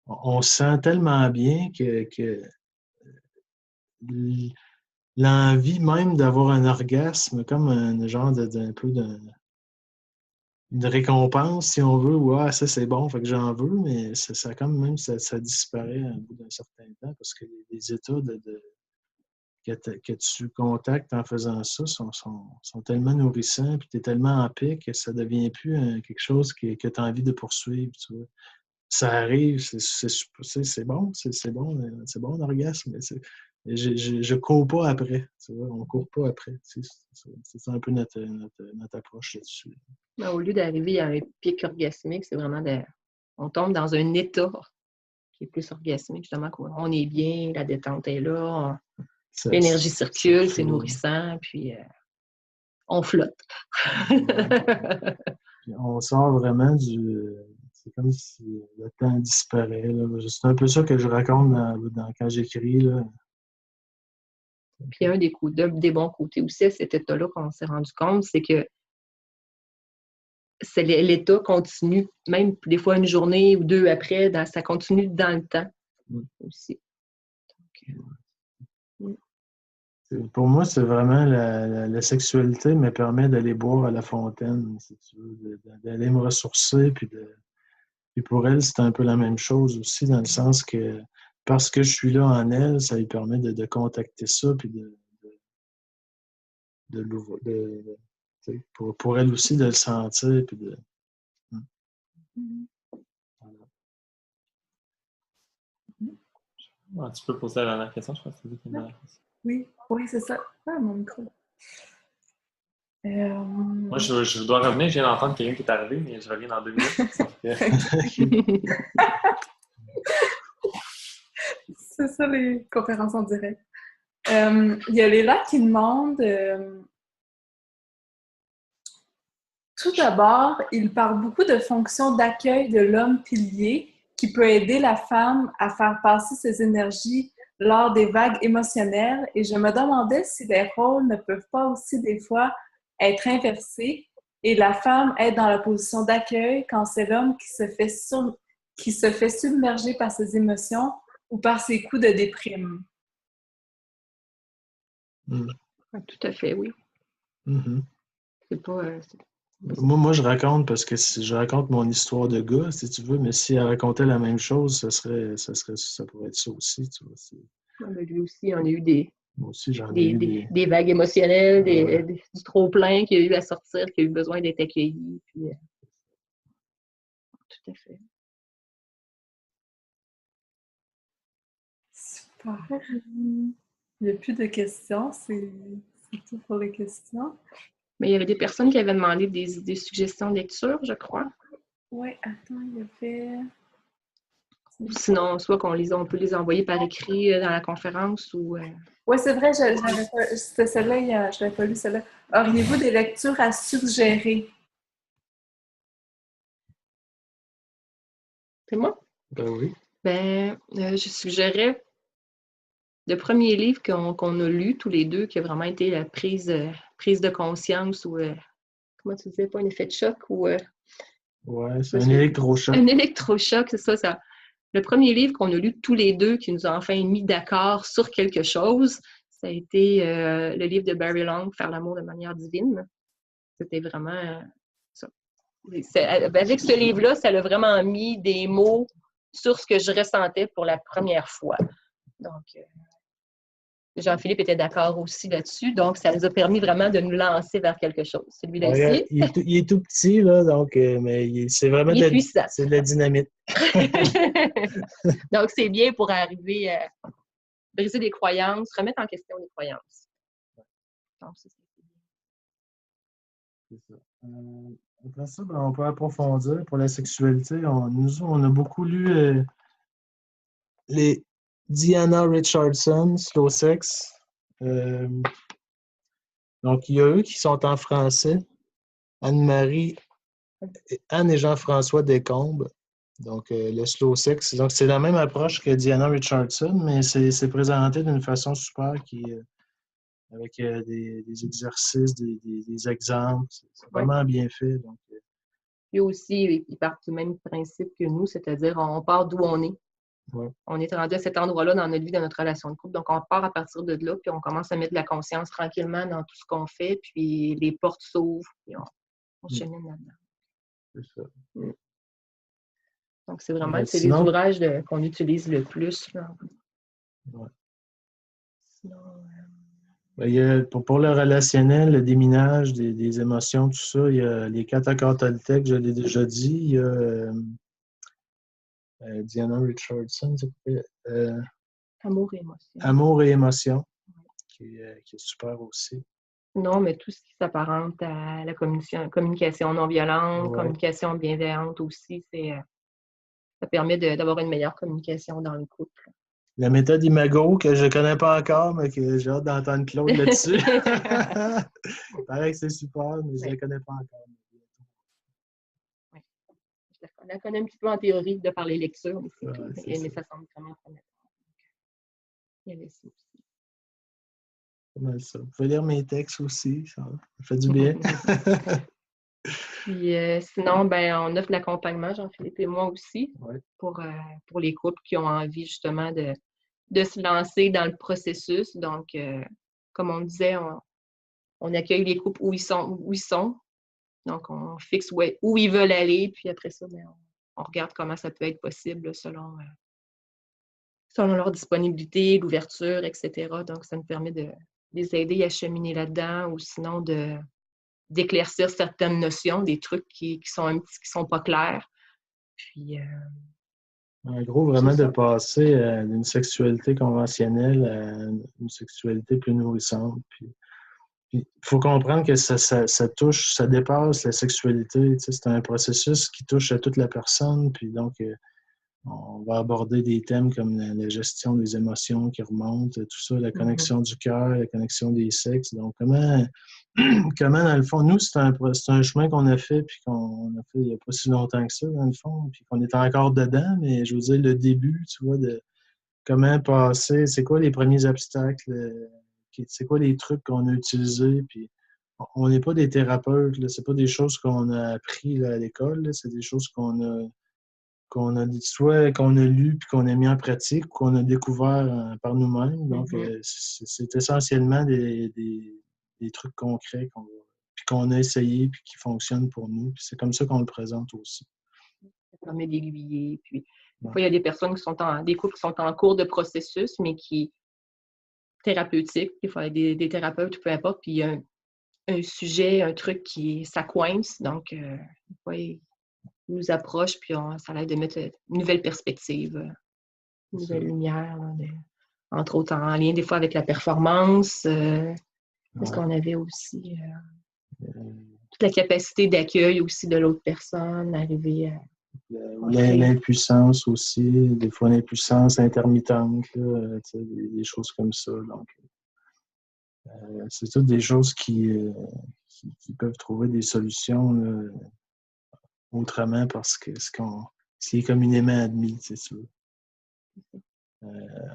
on se sent tellement bien que l'envie même d'avoir un orgasme, comme un genre d'un peu une récompense, si on veut, ou ça c'est bon, fait que j'en veux, mais ça comme même ça disparaît au bout d'un certain temps parce que les états que tu contactes en faisant ça sont tellement nourrissants, puis tu es tellement en paix que ça devient plus quelque chose que tu as envie de poursuivre, tu vois. Ça arrive, c'est bon, c'est bon l'orgasme, mais je cours pas après, tu vois, on court pas après. C'est un peu notre approche là-dessus. Mais au lieu d'arriver à un pic orgasmique, c'est vraiment on tombe dans un état qui est plus orgasmique, justement, on est bien, la détente est là, l'énergie circule, c'est nourrissant, puis on flotte. On sort vraiment c'est comme si le temps disparaît. Là. C'est un peu ça que je raconte quand j'écris. Là. Puis un des bons côtés aussi à cet état-là qu'on s'est rendu compte, c'est que l'état continue, même des fois une journée ou deux après, ça continue dans le temps aussi. Pour moi, c'est vraiment la sexualité me permet d'aller boire à la fontaine, si tu veux, d'aller me ressourcer. Puis pour elle, c'est un peu la même chose aussi, dans le sens que parce que je suis là en elle, ça lui permet de contacter ça, puis pour elle aussi de le sentir. Puis Tu peux poser la dernière question, je pense que c'est lui qui a une dernière question. Oui, c'est ça. Ah, mon micro. Moi, je dois revenir. Je viens d'entendre quelqu'un qui est arrivé, mais je reviens dans 2 minutes. C'est ça, les conférences en direct. Il y a Léla qui demande Tout d'abord, il parle beaucoup de fonctions d'accueil de l'homme pilier qui peut aider la femme à faire passer ses énergies lors des vagues émotionnelles. Et je me demandais si les rôles ne peuvent pas aussi des fois être inversés et la femme être dans la position d'accueil quand c'est l'homme qui se fait submerger par ses émotions ou par ses coups de déprime. Tout à fait, oui. Mm-hmm. C'est pas... Moi, je raconte parce que je raconte mon histoire de gars, si tu veux, mais si elle racontait la même chose, ça pourrait être ça aussi, tu vois. Lui aussi, on a eu des vagues émotionnelles, du trop-plein qu'il y a eu à sortir, qui a eu besoin d'être accueilli. Puis, tout à fait. Super. Il n'y a plus de questions, c'est tout pour les questions. Mais il y avait des personnes qui avaient demandé des suggestions de lecture, je crois. Oui, attends, il y avait... Ou sinon, soit on peut les envoyer par écrit dans la conférence ou... Oui, c'est vrai, c'était celle-là, je n'avais pas lu celle-là. Auriez-vous des lectures à suggérer? C'est moi? Ben oui. Je suggérais le premier livre qu'on a lu tous les deux, qui a vraiment été la prise de conscience ou, comment tu disais, pas un effet de choc ou... Ouais, c'est un électrochoc. Un électrochoc, c'est ça. Le premier livre qu'on a lu tous les deux, qui nous a enfin mis d'accord sur quelque chose, ça a été le livre de Barry Long, Faire l'amour de manière divine. C'était vraiment ça. Avec ce livre-là, ça a vraiment mis des mots sur ce que je ressentais pour la première fois. Donc, Jean-Philippe était d'accord aussi là-dessus. Donc, ça nous a permis vraiment de nous lancer vers quelque chose. Celui-là ici. Il est tout petit, là, donc, mais c'est vraiment c'est de la dynamite. Donc, c'est bien pour arriver à briser des croyances, remettre en question des croyances. Donc, c'est ça. Après ça, on peut approfondir pour la sexualité. On a beaucoup lu les Diana Richardson, Slow Sex. Donc, il y a eux qui sont en français. Anne et Jean-François Descombes. Donc, le Slow Sex. Donc, c'est la même approche que Diana Richardson, mais c'est présenté d'une façon super avec des exercices, des exemples. C'est vraiment bien fait. Donc, Lui aussi, il part du même principe que nous, c'est-à-dire on part d'où on est. Ouais. On est rendu à cet endroit-là dans notre vie, dans notre relation de couple. Donc, on part à partir de là, puis on commence à mettre de la conscience tranquillement dans tout ce qu'on fait, puis les portes s'ouvrent, puis on chemine là-dedans. C'est ça. Donc, c'est vraiment les ouvrages qu'on utilise le plus. Là. Ouais. Sinon, pour le relationnel, le déminage des émotions, tout ça, il y a les 4 accords Toltec, je l'ai déjà dit. Il y a Diana Richardson, Amour et émotion. Amour et émotion, qui est super aussi. Non, mais tout ce qui s'apparente à la communication non violente, communication bienveillante aussi, ça permet d'avoir une meilleure communication dans le couple. La méthode Imago, que je ne connais pas encore, mais que j'ai hâte d'entendre Claude là-dessus. Il paraît que c'est super, mais je ne la connais pas encore. Oui. Je la connais un petit peu en théorie de par les lectures, mais c'est tout. Mais ça semble vraiment prometteur. Il y avait ça aussi. Pas mal ça. Vous pouvez lire mes textes aussi, ça fait du bien. Puis sinon, on offre l'accompagnement, Jean-Philippe et moi aussi, pour les couples qui ont envie justement de se lancer dans le processus. Donc, comme on disait, on accueille les couples où ils sont. Donc, on fixe où ils veulent aller, puis après ça, on regarde comment ça peut être possible selon leur disponibilité, l'ouverture, etc. Donc, ça nous permet de les aider à cheminer là-dedans ou sinon d'éclaircir certaines notions, des trucs qui sont pas clairs. Puis, en gros, vraiment de passer d'une sexualité conventionnelle à une sexualité plus nourrissante. Puis il faut comprendre que ça touche, ça dépasse la sexualité. C'est un processus qui touche à toute la personne. Puis donc, On va aborder des thèmes comme la gestion des émotions qui remontent, tout ça, la connexion du cœur, la connexion des sexes. Donc, comment dans le fond, nous, c'est un chemin qu'on a fait, puis qu'on a fait il n'y a pas si longtemps que ça, dans le fond, puis qu'on est encore dedans, mais je veux dire, le début, tu vois, de comment passer, c'est quoi les premiers obstacles, c'est quoi les trucs qu'on a utilisés, puis on n'est pas des thérapeutes, là, c'est pas des choses qu'on a appris là, à l'école, là, c'est des choses soit qu'on a lu puis qu'on a mis en pratique, ou qu'on a découvert par nous-mêmes. Donc, c'est essentiellement des trucs concrets qu'on a essayé puis qui fonctionnent pour nous. Puis c'est comme ça qu'on le présente aussi. Ça permet d'aiguiller. Puis, des fois, il y a des personnes des couples qui sont en cours de processus, mais qui thérapeutiques. Des fois, il y a des thérapeutes, peu importe, puis il y a un sujet, un truc ça coince. Donc, des fois, ils nous approchent, puis ça l'aide de mettre une nouvelle perspective, une nouvelle lumière, là, entre autres en lien des fois avec la performance. Parce qu'on avait aussi toute la capacité d'accueil aussi de l'autre personne, arriver à... L'impuissance aussi, des fois l'impuissance intermittente, là, des choses comme ça. Donc, c'est toutes des choses qui peuvent trouver des solutions là, autrement parce que ce qui est communément admis, c'est sûr.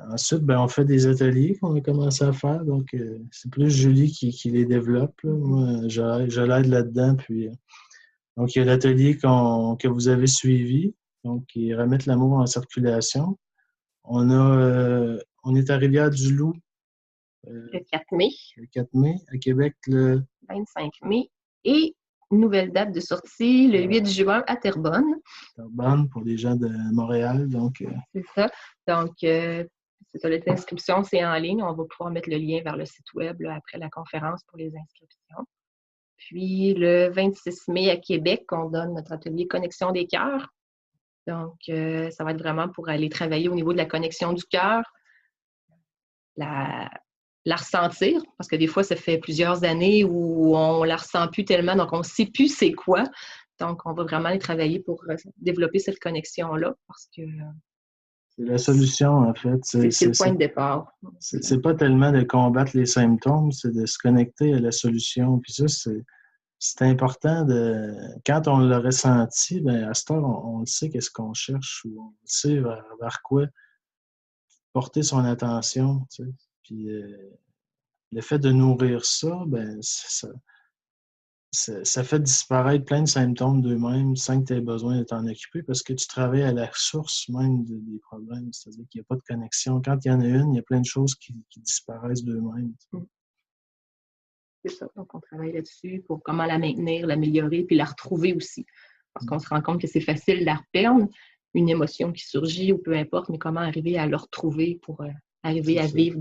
Ensuite, on fait des ateliers qu'on a commencé à faire. Donc, c'est plus Julie qui les développe. Là. Moi, je l'aide là-dedans. Puis, donc, il y a l'atelier que vous avez suivi, donc qui est Remettre l'amour en circulation. On est à Rivière-du-Loup. Le 4 mai. Le 4 mai, à Québec, le 25 mai. Et une nouvelle date de sortie, le 8 juin à Terrebonne. Terrebonne, pour les gens de Montréal. Donc, c'est ça. Donc, c'est ça, l'inscription, c'est en ligne. On va pouvoir mettre le lien vers le site web là, après la conférence pour les inscriptions. Puis, le 26 mai à Québec, on donne notre atelier Connexion des cœurs. Donc, ça va être vraiment pour aller travailler au niveau de la connexion du cœur, la ressentir, parce que des fois, ça fait plusieurs années où on la ressent plus tellement, donc on ne sait plus c'est quoi. Donc, on va vraiment aller travailler pour développer cette connexion-là, parce que... c'est la solution, en fait. C'est le point de départ. C'est pas tellement de combattre les symptômes, c'est de se connecter à la solution. Puis ça, c'est important quand on l'a ressenti, à cette heure, on sait qu'est-ce qu'on cherche ou on sait vers quoi porter son attention. Tu sais. Puis le fait de nourrir ça, ça fait disparaître plein de symptômes d'eux-mêmes sans que tu aies besoin de t'en occuper parce que tu travailles à la source même des problèmes. C'est-à-dire qu'il n'y a pas de connexion. Quand il y en a une, il y a plein de choses qui disparaissent d'eux-mêmes. Tu sais. C'est ça. Donc, on travaille là-dessus pour comment la maintenir, l'améliorer, puis la retrouver aussi. Parce qu'on se rend compte que c'est facile de la reperdre, une émotion qui surgit ou peu importe, mais comment arriver à le retrouver pour arriver à vivre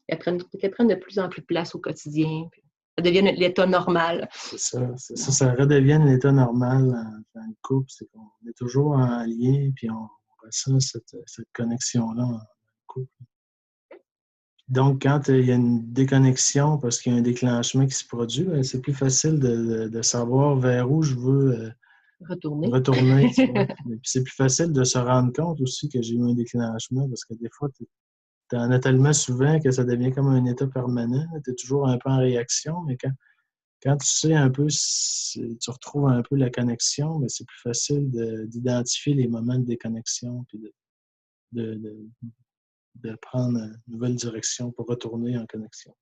qu'elle prenne de plus en plus de place au quotidien. Puis ça devienne l'état normal. C'est ça. Ça redevienne l'état normal dans le couple. C'est qu'on est toujours en lien, puis on ressent cette connexion-là dans le couple. Donc, quand il y a une déconnexion parce qu'il y a un déclenchement qui se produit, c'est plus facile de savoir vers où je veux retourner. Tu vois. Puis c'est plus facile de se rendre compte aussi que j'ai eu un déclenchement parce que des fois, tu en as tellement souvent que ça devient comme un état permanent. Tu es toujours un peu en réaction, mais quand tu sais un peu, tu retrouves un peu la connexion, mais c'est plus facile d'identifier les moments de déconnexion puis de prendre une nouvelle direction pour retourner en connexion.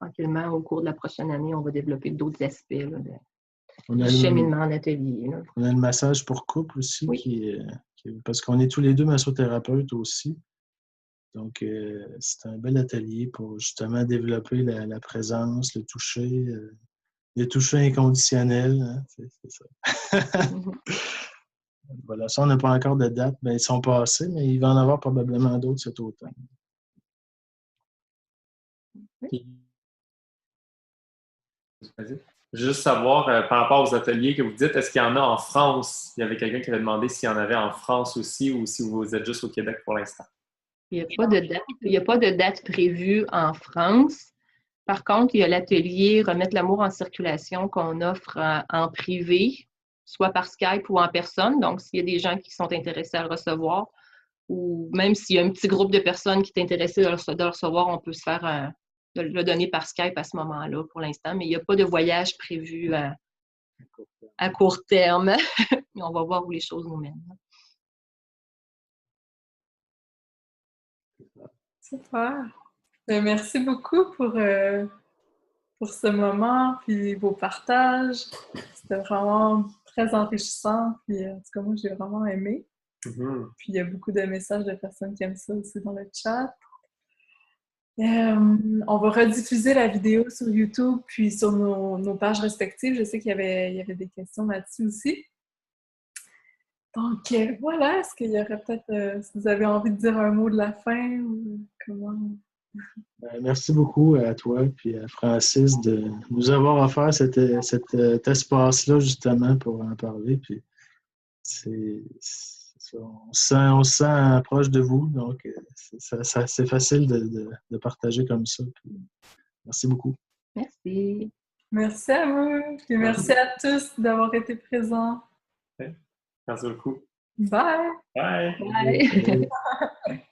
Tranquillement, au cours de la prochaine année, on va développer d'autres aspects du cheminement en atelier. Là. On a le massage pour couple aussi, oui. Parce qu'on est tous les deux massothérapeutes aussi. Donc, c'est un bel atelier pour justement développer la présence, le toucher inconditionnel. Hein, c'est ça. Voilà, ça, on n'a pas encore de date. Ils sont passés, mais il va en avoir probablement d'autres cet automne. Juste savoir, par rapport aux ateliers que vous dites, est-ce qu'il y en a en France? Il y avait quelqu'un qui avait demandé s'il y en avait en France aussi ou si vous êtes juste au Québec pour l'instant. Il n'y a pas de date prévue en France. Par contre, il y a l'atelier Remettre l'amour en circulation qu'on offre en privé soit par Skype ou en personne. Donc, s'il y a des gens qui sont intéressés à le recevoir, ou même s'il y a un petit groupe de personnes qui est intéressé de le recevoir, on peut se faire de le donner par Skype à ce moment-là pour l'instant. Mais il n'y a pas de voyage prévu à court terme. Mais on va voir où les choses nous mènent. Super. Ben, merci beaucoup pour ce moment, puis vos partages. C'était vraiment très enrichissant, puis en tout cas, moi, j'ai vraiment aimé. Mhm. Puis il y a beaucoup de messages de personnes qui aiment ça aussi dans le chat. On va rediffuser la vidéo sur YouTube, puis sur nos pages respectives. Je sais qu'il y avait des questions là-dessus aussi. Donc, voilà, est-ce qu'il y aurait peut-être, si vous avez envie de dire un mot de la fin, ou comment... Merci beaucoup à toi et à Francis de nous avoir offert cet espace-là justement pour en parler. Puis on se sent proche de vous, donc c'est facile de partager comme ça. Puis, merci beaucoup. Merci. Merci à vous, et merci à tous d'avoir été présents. Merci beaucoup. Bye! Bye! Bye!